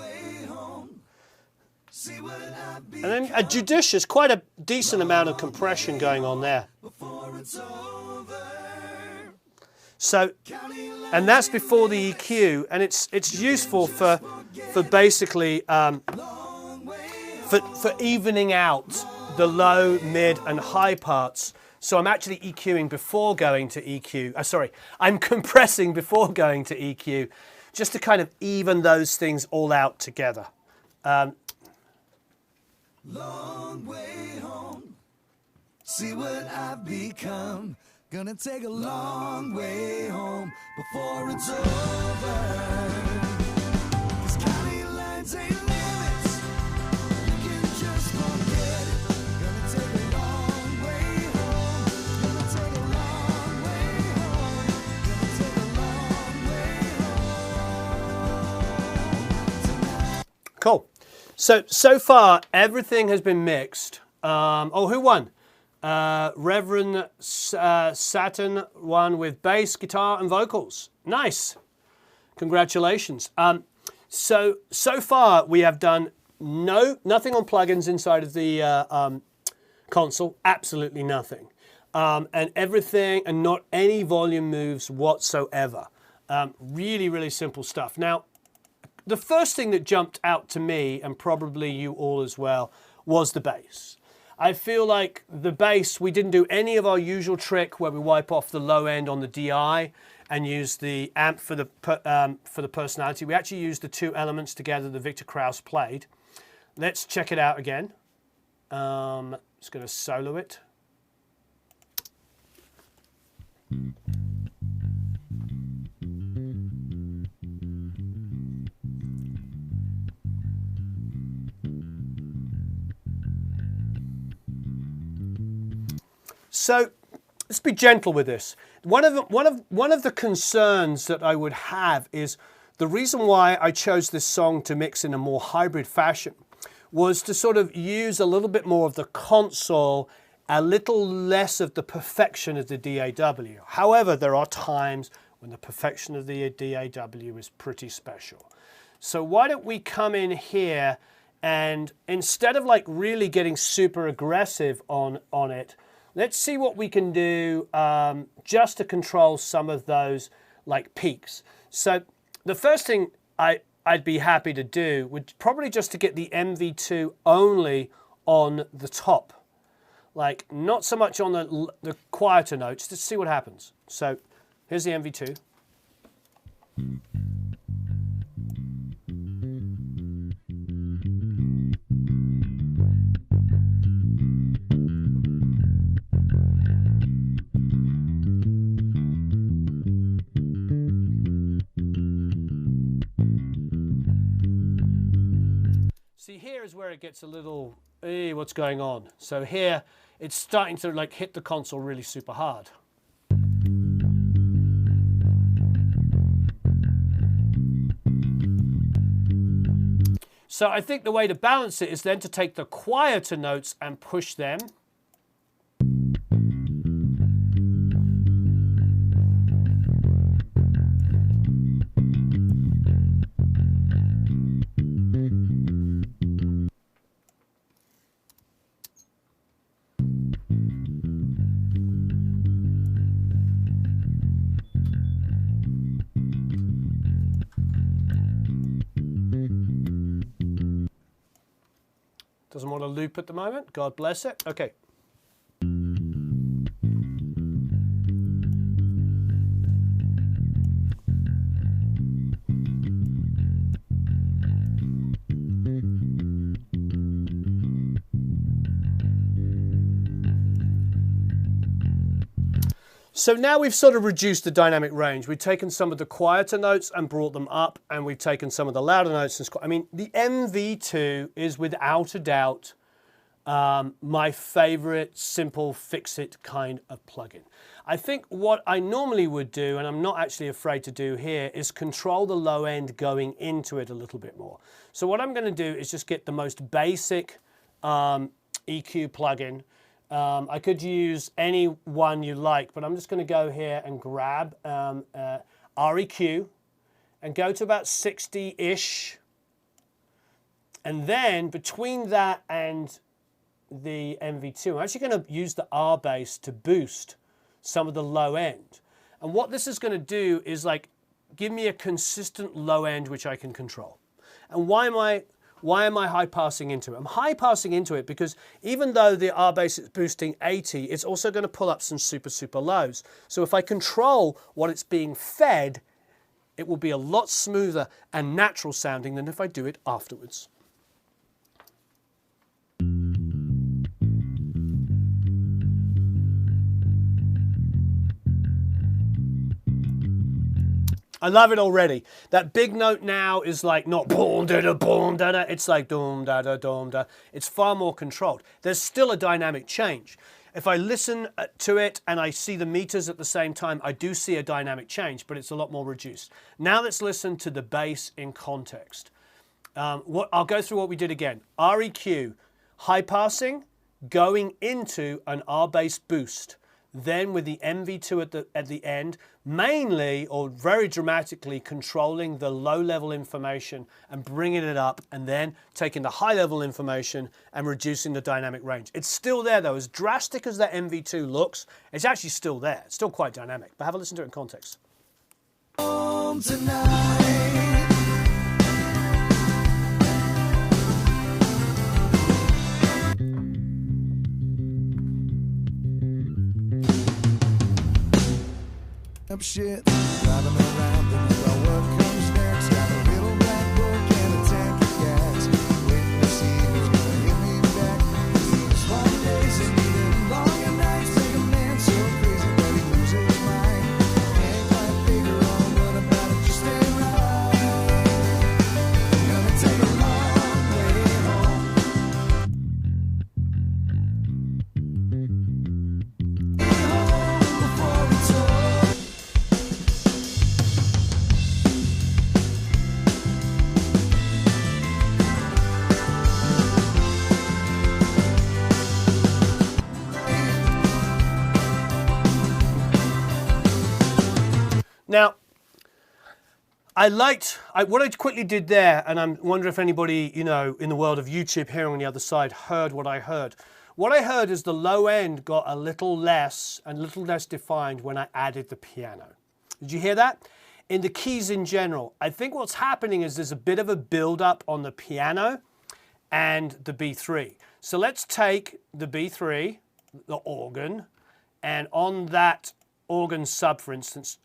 And then a judicious, quite a decent amount of compression going on there. So, and that's before the EQ, and it's useful for basically for evening out the low, mid, and high parts. So I'm actually EQing before going to EQ. Sorry, I'm compressing before going to EQ, just to kind of even those things all out together. long way home, see what I've become. Gonna take a long way home before it's over. 'Cause county lines ain't limits, you can just forget it. Gonna take a long way home, gonna take a long way home, gonna take a long way home tonight. Cool. So far, everything has been mixed. Oh, who won? Reverend Saturn won with bass, guitar, and vocals. Nice. Congratulations. So far, we have done nothing on plugins inside of the console. Absolutely nothing. And everything, and not any volume moves whatsoever. Really, really simple stuff. Now, the first thing that jumped out to me, and probably you all as well, was the bass. I feel like the bass, we didn't do any of our usual trick where we wipe off the low end on the DI and use the amp for the personality. We actually used the two elements together that Victor Krauss played. Let's check it out again. Just going to solo it. So let's be gentle with this. One of the concerns that I would have is the reason why I chose this song to mix in a more hybrid fashion was to sort of use a little bit more of the console, a little less of the perfection of the DAW. However, there are times when the perfection of the DAW is pretty special. So why don't we come in here and instead of like really getting super aggressive on it, let's see what we can do just to control some of those like peaks. So the first thing I'd be happy to do would probably just to get the MV2 only on the top. Like not so much on the quieter notes, just see what happens. So here's the MV2. is where it gets a little, what's going on? So here, it's starting to like hit the console really super hard. So I think the way to balance it is then to take the quieter notes and push them. Doesn't want to loop at the moment. God bless it. Okay. So now we've sort of reduced the dynamic range. We've taken some of the quieter notes and brought them up, and we've taken some of the louder notes. I mean, the MV2 is without a doubt my favorite simple fix-it kind of plugin. I think what I normally would do, and I'm not actually afraid to do here, is control the low end going into it a little bit more. So what I'm going to do is just get the most basic EQ plugin. I could use any one you like, but I'm just going to go here and grab REQ and go to about 60-ish. And then between that and the MV2, I'm actually going to use the R bass to boost some of the low end. And what this is going to do is like give me a consistent low end which I can control. And why am I high passing into it? I'm high passing into it because even though the R bass is boosting 80, it's also going to pull up some super, super lows. So if I control what it's being fed, it will be a lot smoother and natural sounding than if I do it afterwards. I love it already. That big note now is like not boom da da boom da da. It's like doom da da doom da. It's far more controlled. There's still a dynamic change. If I listen to it and I see the meters at the same time, I do see a dynamic change, but it's a lot more reduced. Now let's listen to the bass in context. I'll go through what we did again. REQ, high passing, going into an R bass boost. Then with the MV2 at the end, mainly or very dramatically controlling the low level information and bringing it up, and then taking the high level information and reducing the dynamic range. It's still there though. As drastic as that MV2 looks, it's actually still there. It's still quite dynamic, but have a listen to it in context. Tonight. Up shit, driving around thinking about what comes next. Got a little black book and a tank of gas, waiting to see who's gonna hit me back. These long days and even longer nights make a man so crazy that he loses his mind. Can't quite figure out what about it just ain't right. Gonna take a long way home. Be home before it's over. Now, what I quickly did there, and I'm wondering if anybody, you know, in the world of YouTube here on the other side heard what I heard. What I heard is the low end got a little less defined when I added the piano. Did you hear that? In the keys in general, I think what's happening is there's a bit of a build up on the piano and the B3. So let's take the B3, the organ, and on that organ sub, for instance,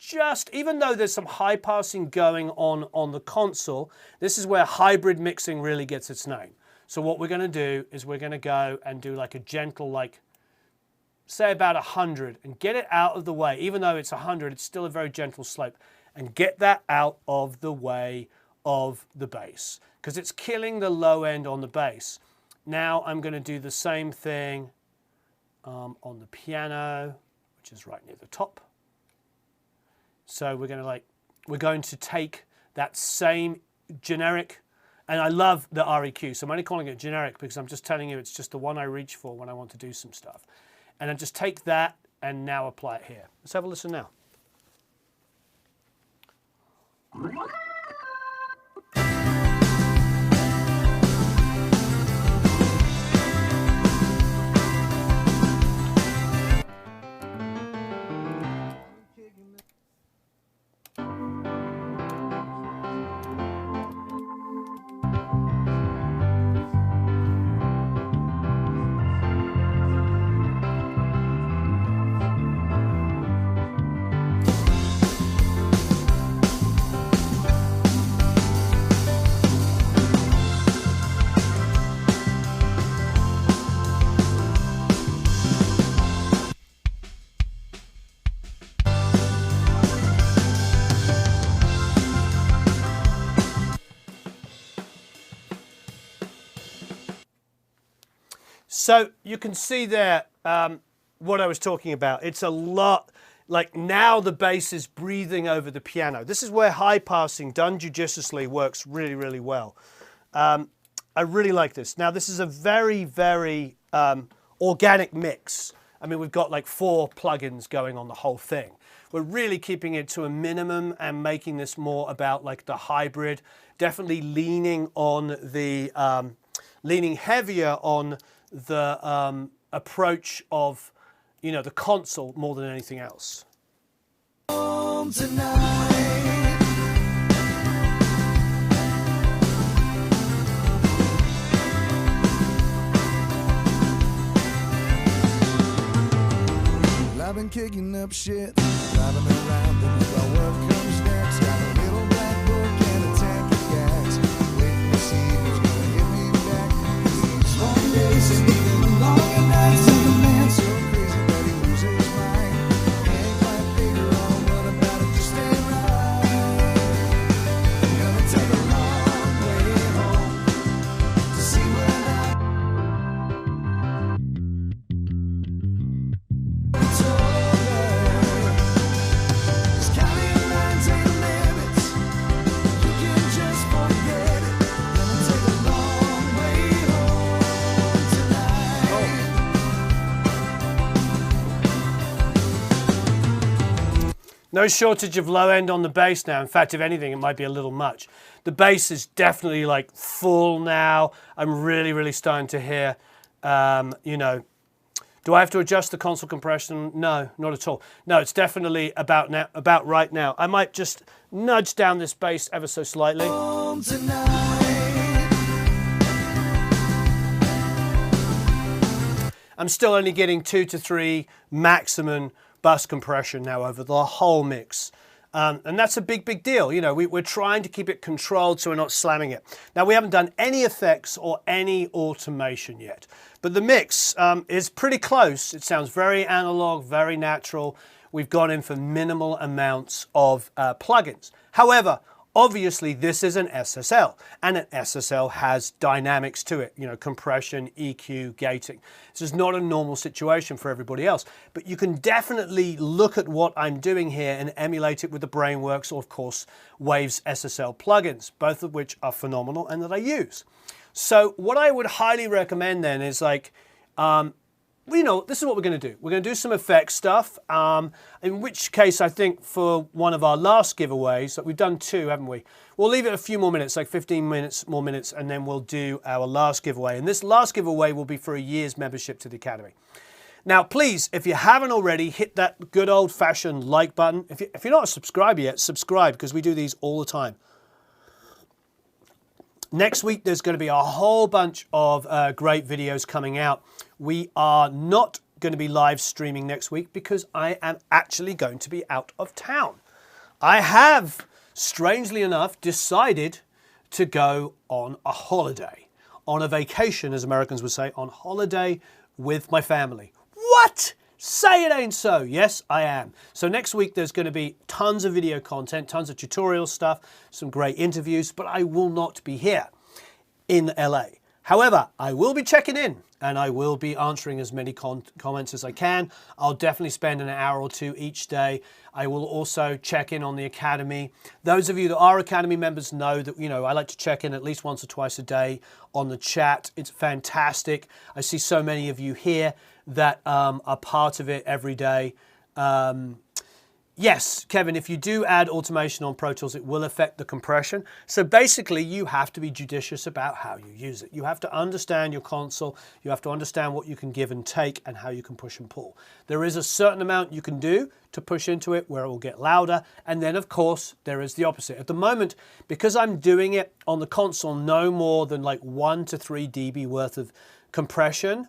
even though there's some high passing going on the console, this is where hybrid mixing really gets its name. So what we're going to do is we're going to go and do like a gentle, like say about 100, and get it out of the way. Even though it's 100, it's still a very gentle slope, and get that out of the way of the bass. because it's killing the low end on the bass. Now I'm going to do the same thing on the piano, which is right near the top. So we're going to take that same generic, and I love the REQ, so I'm only calling it generic because I'm just telling you it's just the one I reach for when I want to do some stuff. And then just take that and now apply it here. Let's have a listen now. So you can see there what I was talking about. It's a lot, like now the bass is breathing over the piano. This is where high passing done judiciously works really, really well. I really like this. Now this is a very, very organic mix. I mean, we've got like 4 plugins going on the whole thing. We're really keeping it to a minimum and making this more about like the hybrid, definitely leaning on the, leaning heavier on the approach of, you know, the console more than anything else. Home tonight. Well, I've been kicking up shit, driving around, thinking about what comes next. Got a little black book and a tank of gas, waiting to see who's gonna hit me back. These long days and even longer nights, and the man so crazy that he loses his mind. Can't quite figure out what about it just ain't right. I'm gonna take a long way home to see where it's over. 'Cause counting lines ain't limits. You can just forget it. Gonna take a long way home tonight. No shortage of low end on the bass now. In fact, if anything, it might be a little much. The bass is definitely like full now. I'm really, really starting to hear, you know, do I have to adjust the console compression? No, not at all. No, it's definitely about right now. I might just nudge down this bass ever so slightly. Home tonight. I'm still only getting 2 to 3 maximum bus compression now over the whole mix. And that's a big, big deal. You know, we're trying to keep it controlled so we're not slamming it. Now, we haven't done any effects or any automation yet, but the mix is pretty close. It sounds very analog, very natural. We've gone in for minimal amounts of plugins. However, obviously this is an SSL, and an SSL has dynamics to it, you know, compression, EQ, gating. This is not a normal situation for everybody else, but you can definitely look at what I'm doing here and emulate it with the Brainworks or, of course, Waves SSL plugins, both of which are phenomenal and that I use. So what I would highly recommend then is like, you know, this is what we're going to do. We're going to do some effects stuff, in which case I think for one of our last giveaways, that we've done 2, haven't we? We'll leave it a few more minutes, like 15 more minutes, and then we'll do our last giveaway. And this last giveaway will be for a year's membership to the Academy. Now, please, if you haven't already, hit that good old-fashioned like button. If you're not a subscriber yet, subscribe, because we do these all the time. Next week, there's going to be a whole bunch of great videos coming out. We are not going to be live streaming next week because I am actually going to be out of town. I have, strangely enough, decided to go on a holiday, on a vacation, as Americans would say, on holiday with my family. What? Say it ain't so. Yes, I am. So next week there's going to be tons of video content, tons of tutorial stuff, some great interviews, but I will not be here. in LA. However, I will be checking in and I will be answering as many comments as I can. I'll definitely spend an hour or two each day. I will also check in on the Academy. Those of you that are Academy members know that, I like to check in at least once or twice a day on the chat. It's fantastic. I see so many of you here that are part of it every day. Yes, Kevin, if you do add automation on Pro Tools, it will affect the compression. So basically, you have to be judicious about how you use it. You have to understand your console. You have to understand what you can give and take and how you can push and pull. There is a certain amount you can do to push into it where it will get louder. And then, of course, there is the opposite. At the moment, because I'm doing it on the console no more than like 1 to 3 dB worth of compression,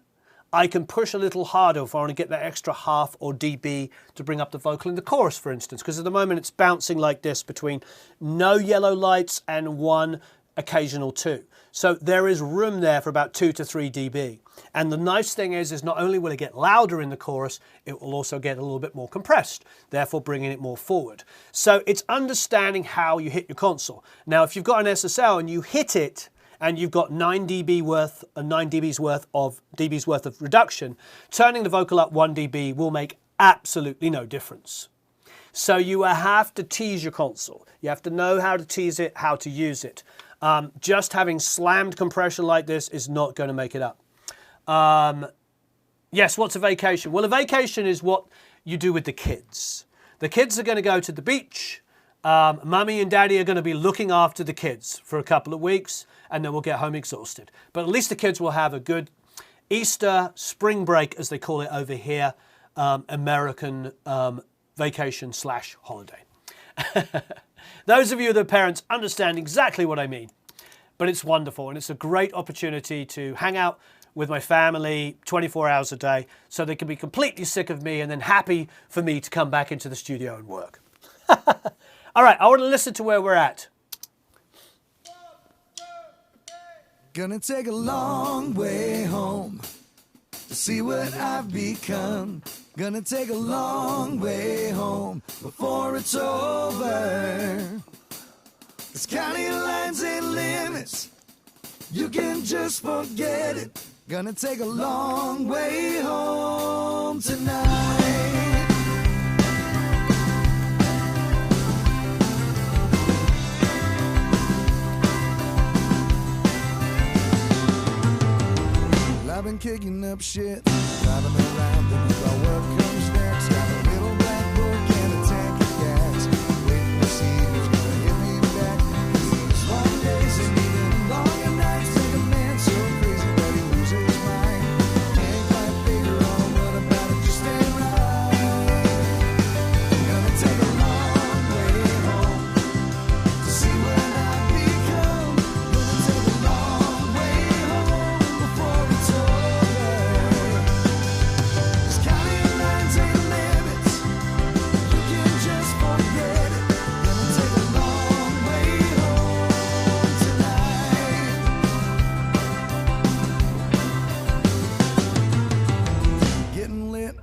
I can push a little harder if I want to get that extra half or dB to bring up the vocal in the chorus, for instance, because at the moment it's bouncing like this between no yellow lights and 1 occasional 2. So there is room there for about 2 to 3 dB. And the nice thing is not only will it get louder in the chorus, it will also get a little bit more compressed, therefore bringing it more forward. So it's understanding how you hit your console. Now, if you've got an SSL and you hit it, and you've got 9 dBs worth of reduction, turning the vocal up 1 dB will make absolutely no difference. So you have to tease your console. You have to know how to tease it, how to use it. Just having slammed compression like this is not going to make it up. Yes, what's a vacation? Well, a vacation is what you do with the kids. The kids are going to go to the beach. Mummy and daddy are going to be looking after the kids for a couple of weeks, and then we'll get home exhausted. But at least the kids will have a good Easter, spring break, as they call it over here, American vacation / holiday. Those of you that are parents understand exactly what I mean. But it's wonderful, and it's a great opportunity to hang out with my family 24 hours a day so they can be completely sick of me and then happy for me to come back into the studio and work. All right, I want to listen to where we're at. Gonna take a long way home to see what I've become. Gonna take a long way home before it's over. This county lines ain't limits. You can just forget it. Gonna take a long way home tonight. I've been kicking up shit, driving around, thinking about what comes next. Got a little black book and a tank of gas, waiting to see who's gonna hit me back. These long days and even longer nights make a man so crazy that he loses his mind. Can't quite figure out what about it just ain't right. I'm gonna take a long way home to see what I've become. Gonna take a long way home before it's over.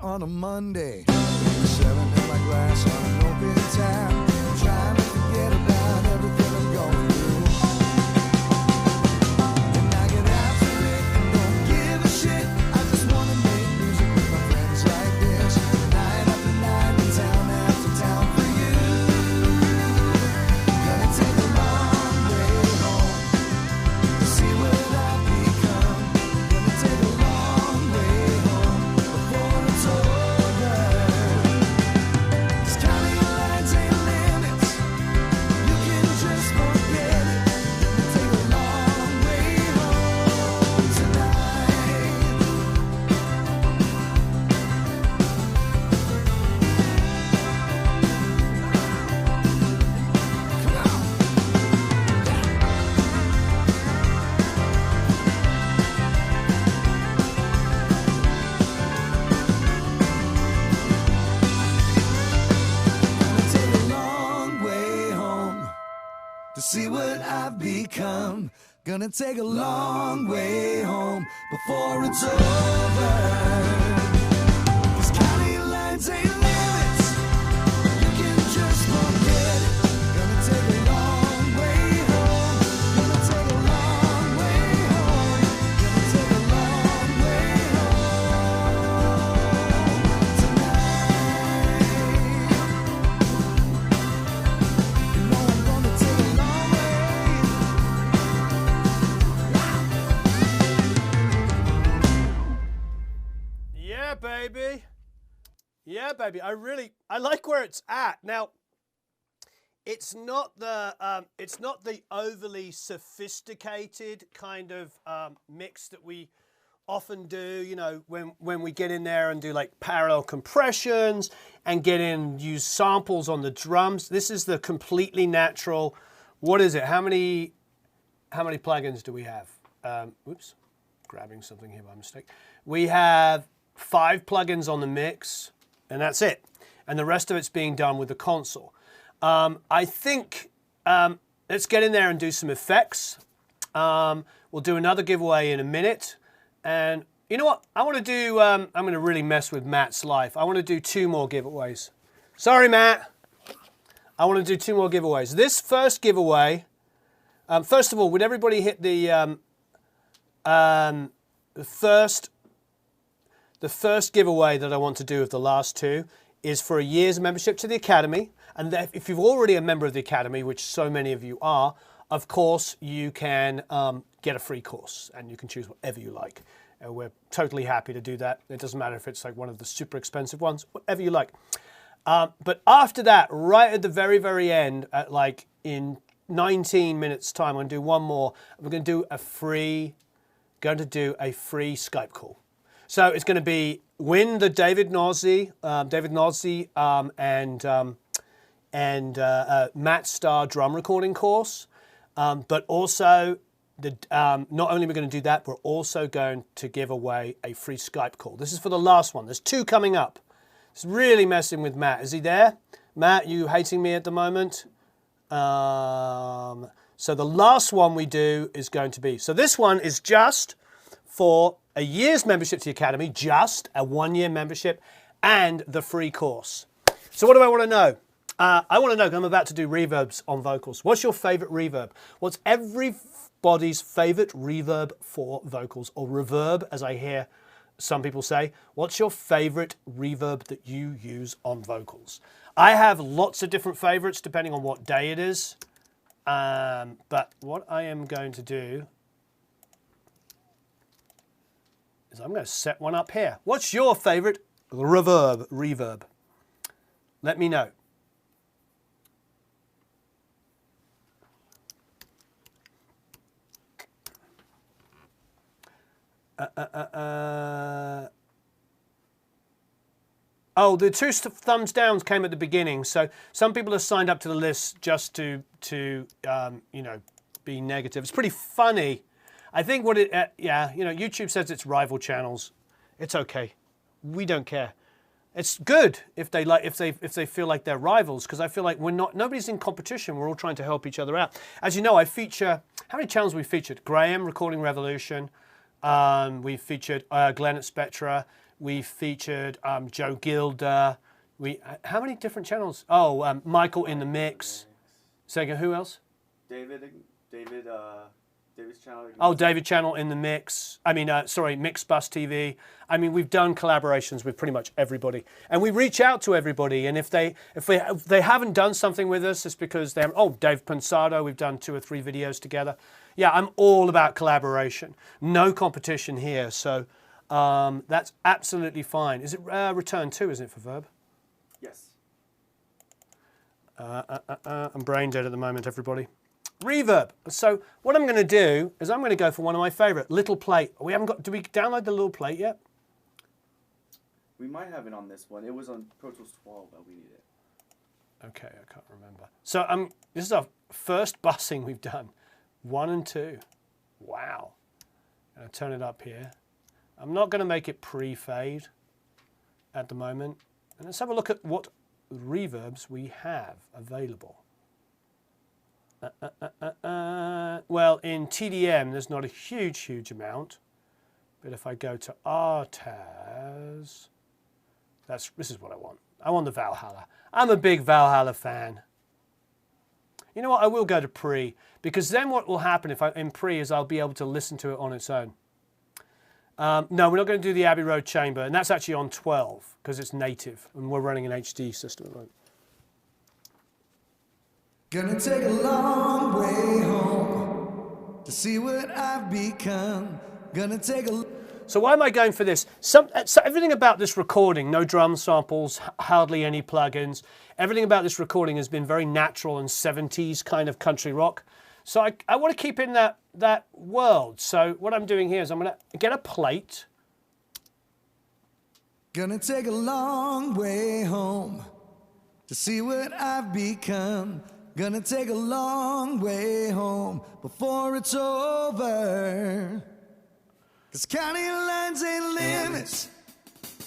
On a Monday, 7 in my glass on an open tap, trying to forget about everything I'm going through. And I get after it and don't give a shit. I just wanna make music with my friends like this, night after night, and town after town for you. Gonna take a long way home to see what I've become. Gonna take a long way home before it's over. See what I've become. Gonna take a long way home before it's over. These county lines ain't limits. You can just forget it. Gonna take a long way home. Gonna take a long way Yeah, baby. I like where it's at. Now, it's not the overly sophisticated kind of mix that we often do, you know, when we get in there and do like parallel compressions and get in, use samples on the drums. This is the completely natural. What is it? How many plugins do we have? Oops, grabbing something here by mistake. We have 5 plugins on the mix, and that's it. And the rest of it's being done with the console. I think let's get in there and do some effects. We'll do another giveaway in a minute. And you know what? I want to do, I'm going to really mess with Matt's life. I want to do 2 more giveaways. Sorry, Matt. I want to do 2 more giveaways. This first giveaway, first of all, would everybody hit the first giveaway that I want to do of the last 2 is for a year's membership to the Academy. And if you're already a member of the Academy, which so many of you are, of course, you can get a free course and you can choose whatever you like. We're totally happy to do that. It doesn't matter if it's like one of the super expensive ones, whatever you like. But after that, right at the very, very end, at like in 19 minutes time, I'm going to do one more. We're going to do a free Skype call. So it's going to be win the David Gnozzi and Matt Starr drum recording course. But also, not only are we going to do that, we're also going to give away a free Skype call. This is for the last one. There's 2 coming up. It's really messing with Matt. Is he there? Matt, you hating me at the moment? So the last one we do is going to be, so this one is just for a year's membership to the Academy, just a 1-year membership and the free course. So what do I want to know? I want to know, because I'm about to do reverbs on vocals. What's your favorite reverb? What's everybody's favorite reverb for vocals, or reverb, as I hear some people say? What's your favorite reverb that you use on vocals? I have lots of different favorites depending on what day it is. But what I am going to do is I'm going to set one up here. What's your favorite reverb? Let me know. Oh, the 2 thumbs downs came at the beginning. So some people have signed up to the list just to you know, be negative. It's pretty funny. I think what it, yeah, you know, YouTube says it's rival channels. It's okay. We don't care. It's good if they like, if they feel like they're rivals, because I feel like nobody's in competition. We're all trying to help each other out. As you know, I feature, how many channels we featured? Graham, Recording Revolution. We featured Glenn at Spectra. We featured Joe Gilder. How many different channels? Oh, Michael in the Mix. Second, who else? David's channel. Oh, David channel in the Mix. I mean, sorry, Mixbus TV. I mean, we've done collaborations with pretty much everybody, and we reach out to everybody. And if they haven't done something with us, it's because they're, oh, Dave Pensado. We've done 2 or 3 videos together. Yeah, I'm all about collaboration. No competition here. So that's absolutely fine. Is it return 2, isn't it, for Verb? Yes. I'm brain dead at the moment, everybody. Reverb. So what I'm going to do is I'm going to go for one of my favorite, Little Plate. We haven't got, did we download the Little Plate yet? We might have it on this one. It was on Pro Tools 12 that we need it. Okay, I can't remember. So this is our first bussing we've done. 1 and 2. Wow. I'm going to turn it up here. I'm not going to make it pre-fade at the moment. And let's have a look at what reverbs we have available. Well, in TDM, there's not a huge amount. But if I go to RTAS, this is what I want. I want the Valhalla. I'm a big Valhalla fan. You know what? I will go to pre, because then what will happen if in pre is I'll be able to listen to it on its own. No, we're not going to do the Abbey Road Chamber, and that's actually on 12 because it's native, and we're running an HD system at the moment. Gonna take a long way home to see what I've become. Gonna take a... So why am I going for this? Everything about this recording, no drum samples, hardly any plugins, everything about this recording has been very natural and 70s kind of country rock. So I want to keep in that world. So what I'm doing here is I'm going to get a plate. Gonna take a long way home to see what I've become. Gonna take a long way home before it's over. 'Cause county lines ain't limits,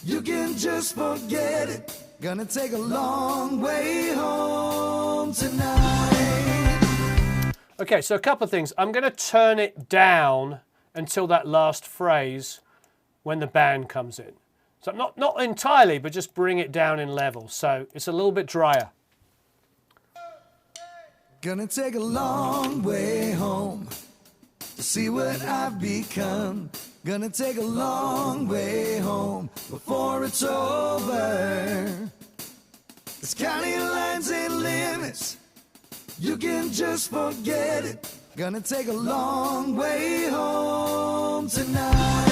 you can just forget it. Gonna take a long way home tonight. Okay, so a couple of things. I'm going to turn it down until that last phrase when the band comes in. So not entirely, but just bring it down in level. So it's a little bit drier. Gonna take a long way home to see what I've become. Gonna take a long way home before it's over. 'Cause county lines ain't limits, you can just forget it. Gonna take a long way home tonight.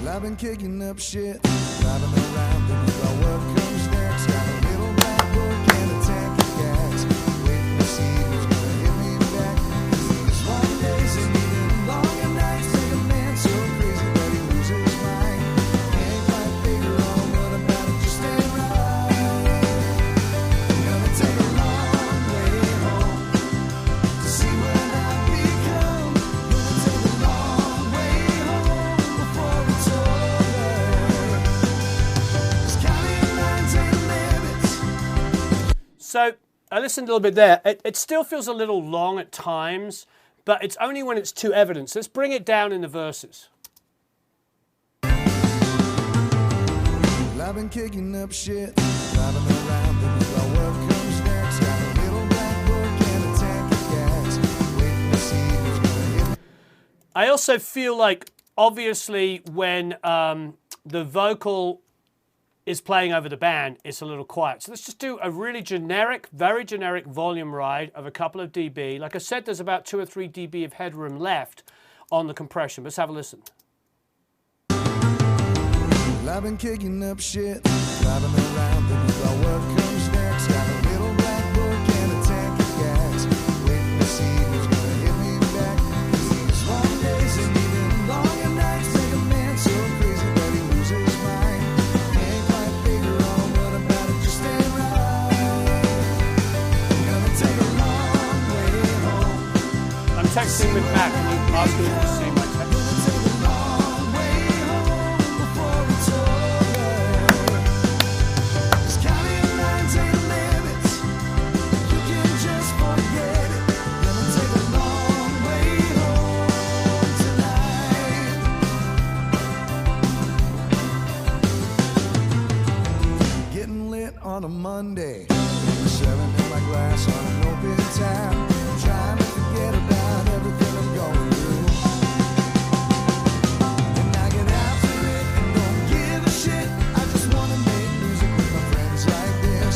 I've been kicking up shit, driving around thinking about what comes next. Got a little black book and a tank of gas, waiting to see who's gonna hit me back. 'Cause these long days and even longer nights make a man so crazy that he loses his mind. Can't quite figure out what about it just ain't right. I'm gonna take a long way home to see what I've become. Gonna take a long way home before it's over. So I listened a little bit there. It still feels a little long at times, but it's only when it's too evident. So let's bring it down in the verses. I've been kicking up shit, driving around thinking about what comes next. Got a little black book and a tank of gas, waiting to see who's gonna hit me. I also feel like, obviously, when the vocal is playing over the band, it's a little quiet. So let's just do a really generic, very generic volume ride of a couple of dB. Like I said, there's about 2 or 3 dB of headroom left on the compression. Let's have a listen. I've been kicking up shit, driving around thinking about what comes next. Got a little black book and a tank of gas, waiting to see who's gonna hit me back. 'Cause these long days and even longer nights make a man so crazy that he loses his mind. Can't quite figure out what about it just ain't right. I'm gonna take a long way home. I'm texting with Matt. Can you ask him to see my text? Gonna take a long way home before it's over. 'Cause county lines ain't limits, you can just forget it. Gonna take a long way home tonight. Getting lit on a Monday, 7 in my glass on an open tap. Trying to forget about everything I'm going through. And I get after it and don't give a shit. I just wanna make music with my friends like this.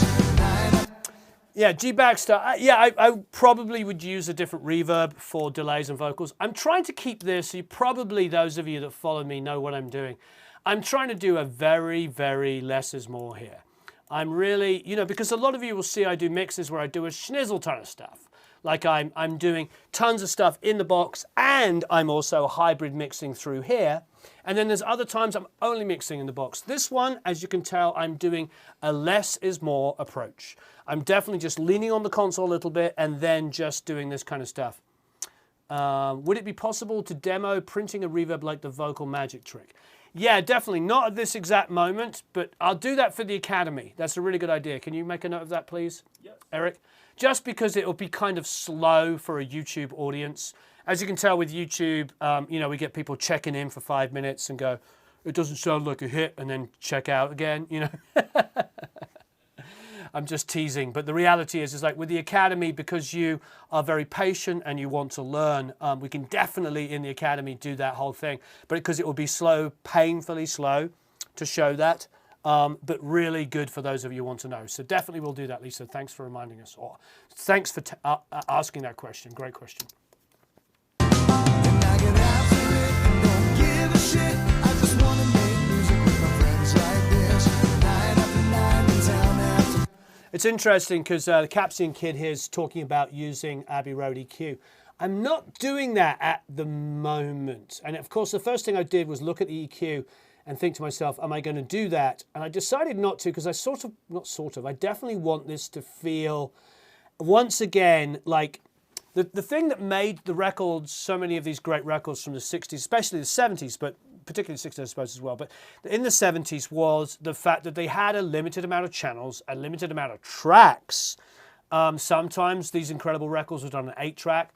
Yeah, G Baxter. I probably would use a different reverb for delays and vocals. I'm trying to keep this. Probably those of you that follow me know what I'm doing. I'm trying to do a very, very less is more here. I'm really, because a lot of you will see I do mixes where I do a schnizzle ton of stuff. Like I'm doing tons of stuff in the box, and I'm also hybrid mixing through here. And then there's other times I'm only mixing in the box. This one, as you can tell, I'm doing a less is more approach. I'm definitely just leaning on the console a little bit and then just doing this kind of stuff. Would it be possible to demo printing a reverb like the Vocal Magic trick? Yeah, definitely. Not at this exact moment, but I'll do that for the Academy. That's a really good idea. Can you make a note of that, please, Yep. Eric? Just because it will be kind of slow for a YouTube audience. As you can tell with YouTube, we get people checking in for 5 minutes and go, it doesn't sound like a hit, and then check out again, I'm just teasing, but the reality is like with the Academy, because you are very patient and you want to learn, we can definitely in the Academy do that whole thing. But because it will be slow, painfully slow to show that, but really good for those of you who want to know. So definitely we'll do that, Lisa. Thanks for reminding us. Or thanks for asking that question. Great question. And I get after it and don't give a shit. I just wanna make music with my friends like this. Night after night in town after. It's interesting because the Capsian Kid here is talking about using Abbey Road EQ. I'm not doing that at the moment. And of course, the first thing I did was look at the EQ and think to myself, am I going to do that? And I decided not to because I definitely want this to feel, once again, like the thing that made the records, so many of these great records from the 60s, especially the 70s, but particularly the 60s, I suppose, as well. But in the 70s was the fact that they had a limited amount of channels, a limited amount of tracks. Sometimes these incredible records were done on 8-track,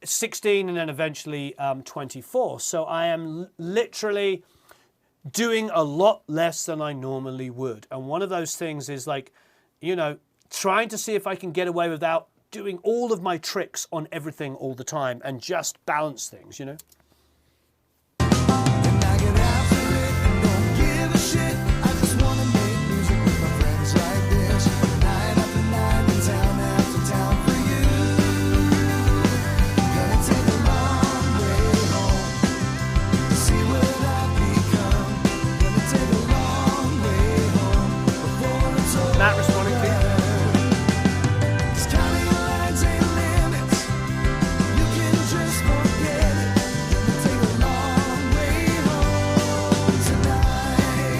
16, and then eventually 24. So I am literally doing a lot less than I normally would. And one of those things is like, you know, trying to see if I can get away without doing all of my tricks on everything all the time and just balance things, you know? And I get after it and don't give a shit. I just wanna make music with my friends like this. Night after night in town after town for you. Gonna take a long way home to see what I've become. Gonna take a long way home before it's over. Matt responding to you. This county lines ain't limits. You can just forget it. Gonna take a long way home tonight.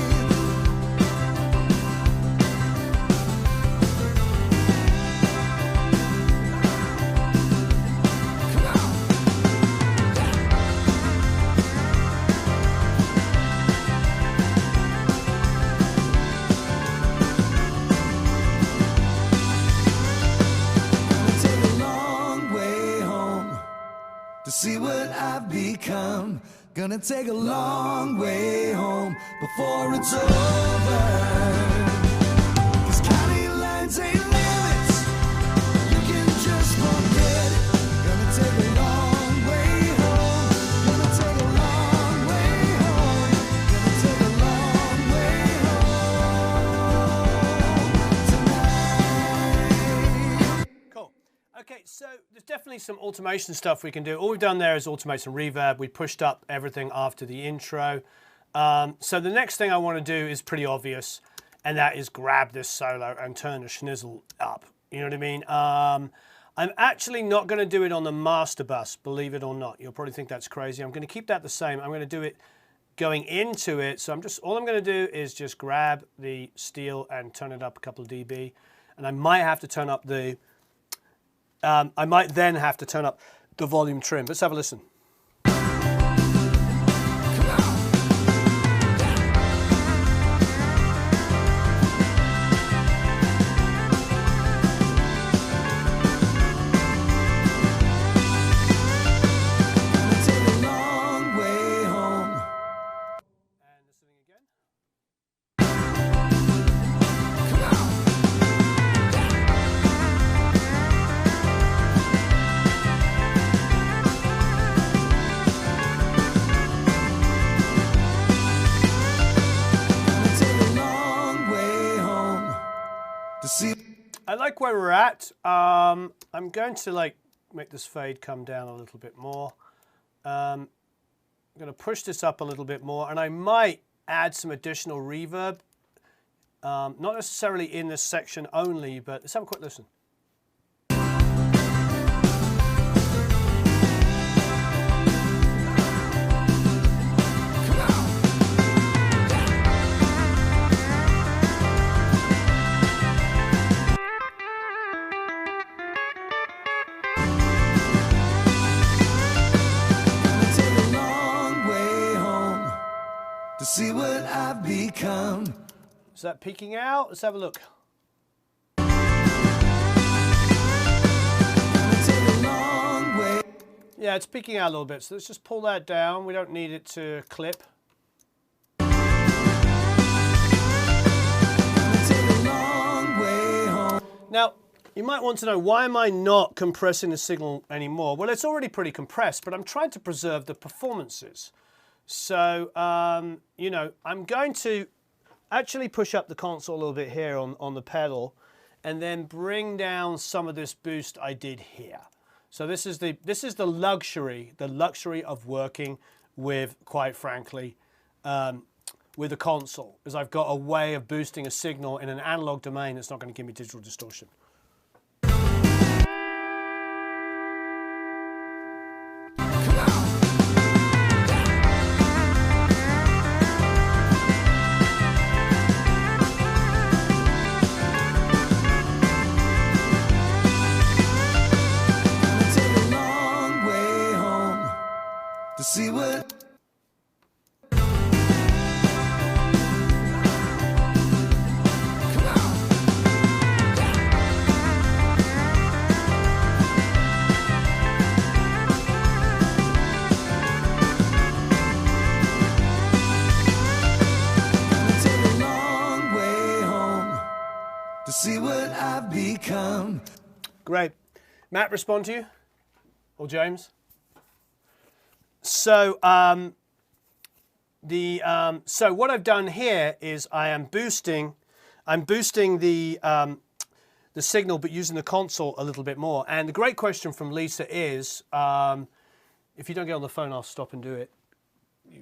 Come on. Gonna take a long way home to see what I've become. Gonna take a long way home before it's over. 'Cause county lines ain't limits. You can just forget it. Gonna take a long way home. Gonna take a long way home. Gonna take a long way home tonight. Cool. Okay, so there's definitely some automation stuff we can do. All we've done there is automate some reverb. We pushed up everything after the intro. So the next thing I want to do is pretty obvious, and that is grab this solo and turn the schnizzle up. You know what I mean? I'm actually not going to do it on the master bus, believe it or not. You'll probably think that's crazy. I'm going to keep that the same. I'm going to do it going into it. So all I'm going to do is just grab the steel and turn it up a couple of dB. And I might have to turn up the, I might then have to turn up the volume trim. Let's have a listen. Gonna take a long way home. And listening again. Gonna take a long way home to see. I like where we're at. I'm going to make this fade come down a little bit more. I'm going to push this up a little bit more, and I might add some additional reverb. Not necessarily in this section only, but let's have a quick listen. Gonna take a long way home to see what I've become. Is that peeking out? Let's have a look. Gonna take a long way. Yeah, it's peeking out a little bit, so let's just pull that down. We don't need it to clip. Gonna take a long way home. Now, you might want to know, why am I not compressing the signal anymore? Well, it's already pretty compressed, but I'm trying to preserve the performances. So, you know, I'm going to actually push up the console a little bit here on the pedal, and then bring down some of this boost I did here. So this is the luxury of working with, quite frankly, with a console, is I've got a way of boosting a signal in an analog domain that's not going to give me digital distortion. To see what I've become. Great. Matt, respond to you? Or James? So, so what I've done here is I'm boosting the signal, but using the console a little bit more. And the great question from Lisa is, if you don't get on the phone, I'll stop and do it.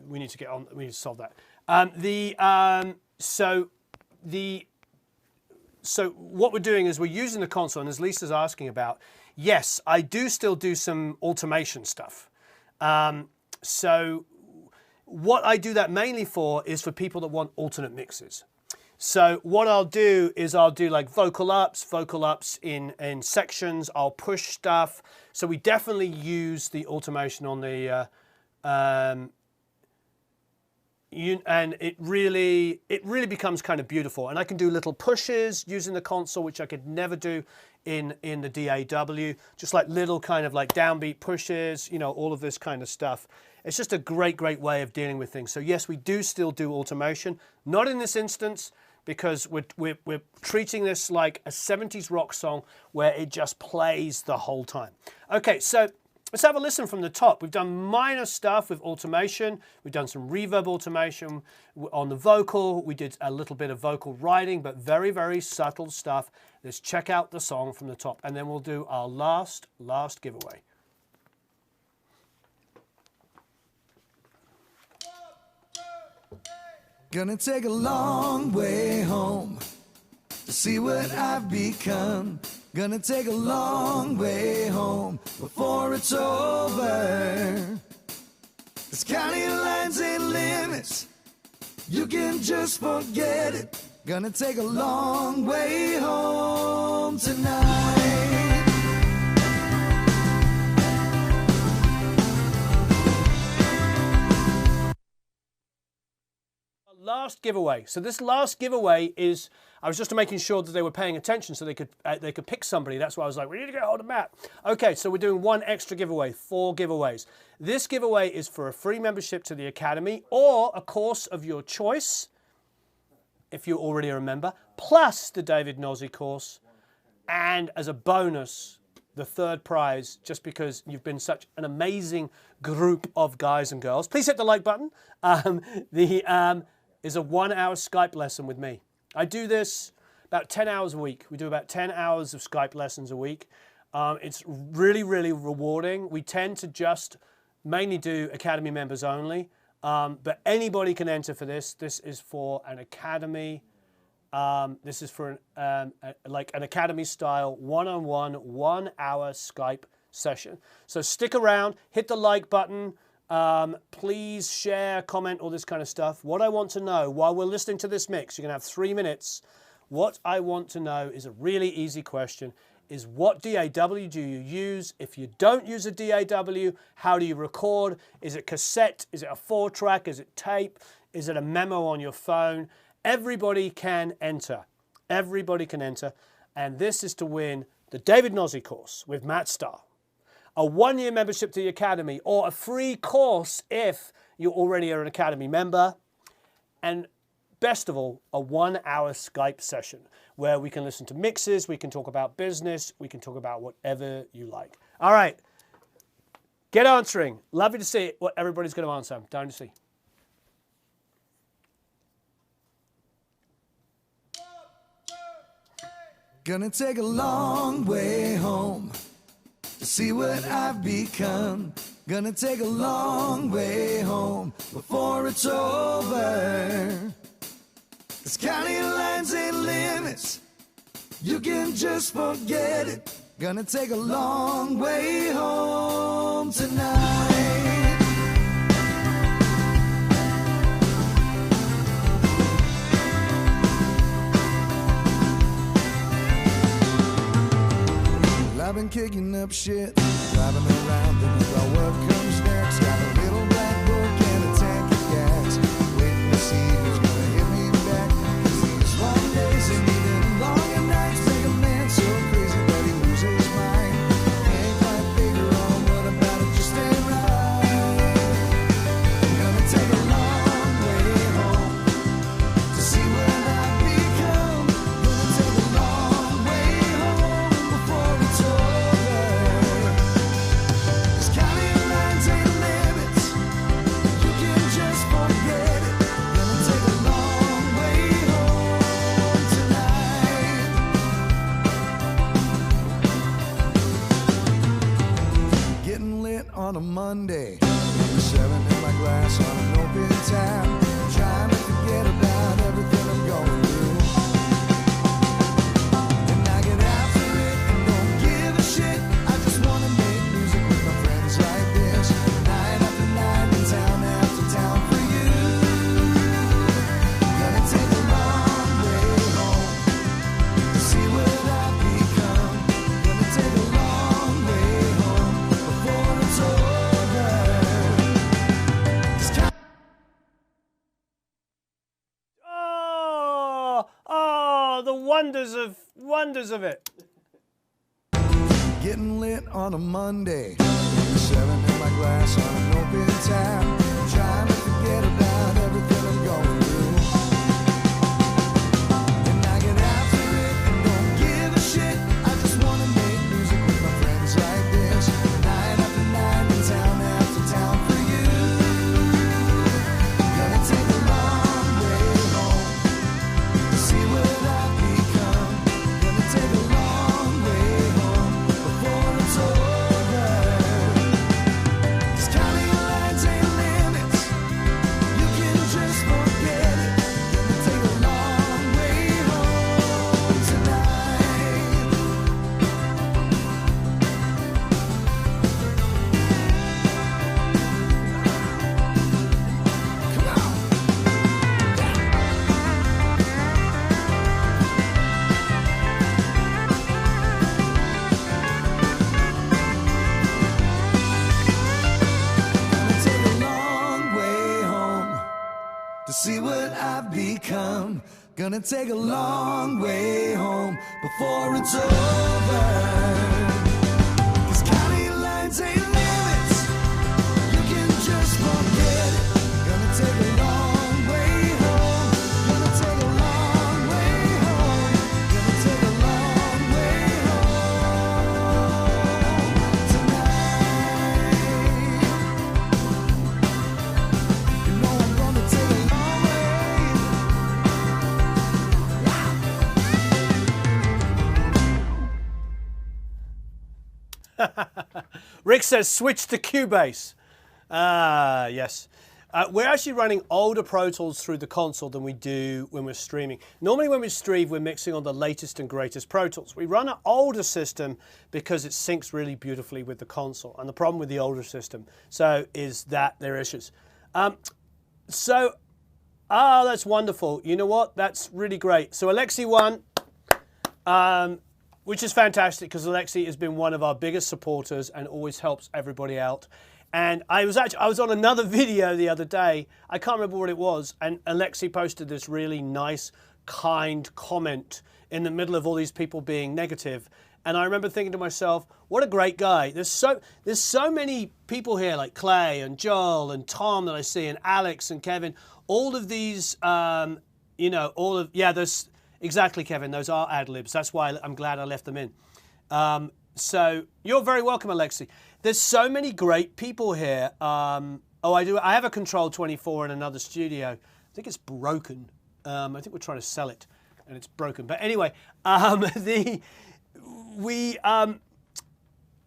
We need to get on. We need to solve that. So what we're doing is we're using the console, and as Lisa's asking about, yes, I do still do some automation stuff. So what I do that mainly for is for people that want alternate mixes. So what I'll do is I'll do like vocal ups in sections. I'll push stuff. So we definitely use the automation on the, and it really becomes kind of beautiful. And I can do little pushes using the console, which I could never do in the DAW, just like little kind of like downbeat pushes, you know, all of this kind of stuff. It's just a great way of dealing with things. So yes, we do still do automation, not in this instance, because we're treating this like a 70s rock song where it just plays the whole time. Okay, so let's have a listen from the top. We've done minor stuff with automation. We've done some reverb automation on the vocal. We did a little bit of vocal writing, but very subtle stuff. Let's check out the song from the top, and then we'll do our last giveaway. Gonna take a long way home to see what I've become. Gonna take a long way home before it's over. This county lines ain't limits, you can just forget it. Gonna take a long way home tonight. Last giveaway. So this last giveaway is, I was just making sure that they were paying attention so they could pick somebody. That's why I was like, we need to get hold of Matt. Okay, so we're doing one extra giveaway, 4 giveaways. This giveaway is for a free membership to the Academy or a course of your choice, if you already are a member, plus the David Gnozzi course, and as a bonus, the third prize, just because you've been such an amazing group of guys and girls. Please hit the like button. Is a 1-hour Skype lesson with me. I do this about 10 hours a week. We do about 10 hours of Skype lessons a week. It's really rewarding. We tend to just mainly do Academy members only, but anybody can enter for this. This is for an Academy. This is for like an Academy style one-on-one 1-hour Skype session. So stick around, hit the like button. Please share, comment, all this kind of stuff. What I want to know while we're listening to this mix, you're going to have 3 minutes. What I want to know is a really easy question, is what DAW do you use? If you don't use a DAW, how do you record? Is it cassette? Is it a 4-track? Is it tape? Is it a memo on your phone? Everybody can enter. Everybody can enter. And this is to win the David Gnozzi course with Matt Starr, a 1-year membership to the Academy, or a free course if you already are an Academy member, and best of all, a 1-hour Skype session where we can listen to mixes, we can talk about business, we can talk about whatever you like. All right, get answering. Lovely to see what everybody's going to answer. Down to see. Gonna take a long way home to see what I've become. Gonna take a long way home before it's over. This county lines ain't limits, you can just forget it. Gonna take a long way home tonight. I've been kicking up shit, driving around thinking about what comes next. Got a little black book and a tank of gas, waiting to see who's gonna hit me back. 'Cause these long days and even longer nights make a man so crazy that he loses his mind. Can't quite figure out what about it just ain't right. I'm gonna take a long way home to see what I've become. Gonna take a long way home before it's over. On a Monday, 7 in my glass on an open tab, trying to forget about everything I'm going through. And I get after it and don't give a shit. I just wanna make music with my friends like this, night after night and town after town for you. Gonna take a long way home to see what I've become. Gonna take a long way home before it's over. The wonders of it. Getting lit on a Monday, 7 in my glass on an open tab, trying to forget about everything I'm going through. And I get after it and don't give a shit. I just wanna make music with my friends like this, night after night and town after town for you. Gonna take a long way home to see what I've become. Gonna take a long way home before it's over. This county lines ain't limits, you can just forget it. Gonna take a long way home tonight. Come on. Gonna take a long way home to see what I've become. Gonna take a long way home before it's over. 'Cause county lines ain't limits, you can just forget it. Gonna take a long way home. Gonna take a long way home. Gonna take a long way home tonight. You know I'm gonna take a long way. Rick says switch to Cubase. Ah, yes. We're actually running older Pro Tools through the console than we do when we're streaming. Normally when we stream, we're mixing on the latest and greatest Pro Tools. We run an older system because it syncs really beautifully with the console. And the problem with the older system is that there are issues. That's wonderful. You know what? That's really great. So Alexi won, which is fantastic because Alexi has been one of our biggest supporters and always helps everybody out. And I was on another video the other day. I can't remember what it was. And Alexi posted this really nice, kind comment in the middle of all these people being negative. And I remember thinking to myself, what a great guy. There's so many people here like Clay and Joel and Tom that I see and Alex and Kevin. All of these, there's exactly, Kevin. Those are ad libs. That's why I'm glad I left them in. So you're very welcome, Alexi. There's so many great people here. I have a Control 24 in another studio. I think it's broken. I think we're trying to sell it. and it's broken. But anyway,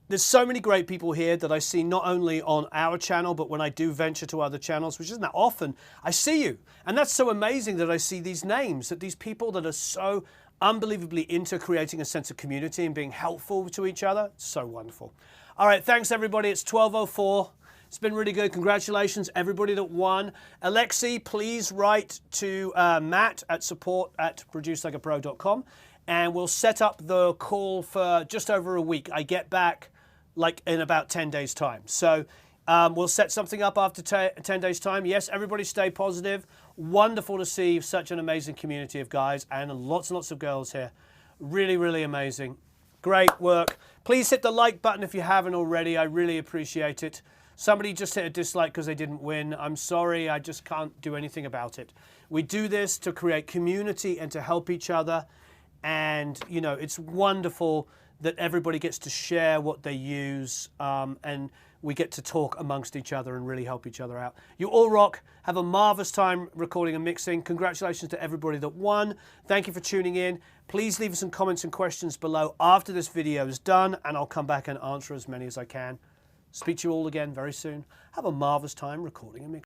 there's so many great people here that I see not only on our channel, but when I do venture to other channels, which isn't that often, I see you. And that's so amazing that I see these names, that these people that are so unbelievably into creating a sense of community and being helpful to each other. It's so wonderful. All right, thanks everybody. It's 12:04. It's been really good. Congratulations, everybody that won. Alexi, please write to Matt at support@producelikeapro.com, and we'll set up the call for just over a week. I get back like in about 10 days' time. So we'll set something up after 10 days' time. Yes, everybody stay positive. Wonderful to see such an amazing community of guys and lots and lots of girls here. Really, really amazing. Great work. Please hit the like button if you haven't already. I really appreciate it. Somebody just hit a dislike because they didn't win. I'm sorry, I just can't do anything about it. We do this to create community and to help each other. And, you know, it's wonderful that everybody gets to share what they use, and we get to talk amongst each other and really help each other out. You all rock. Have a marvelous time recording and mixing. Congratulations to everybody that won. Thank you for tuning in. Please leave us some comments and questions below after this video is done, and I'll come back and answer as many as I can. Speak to you all again very soon. Have a marvelous time recording and mixing.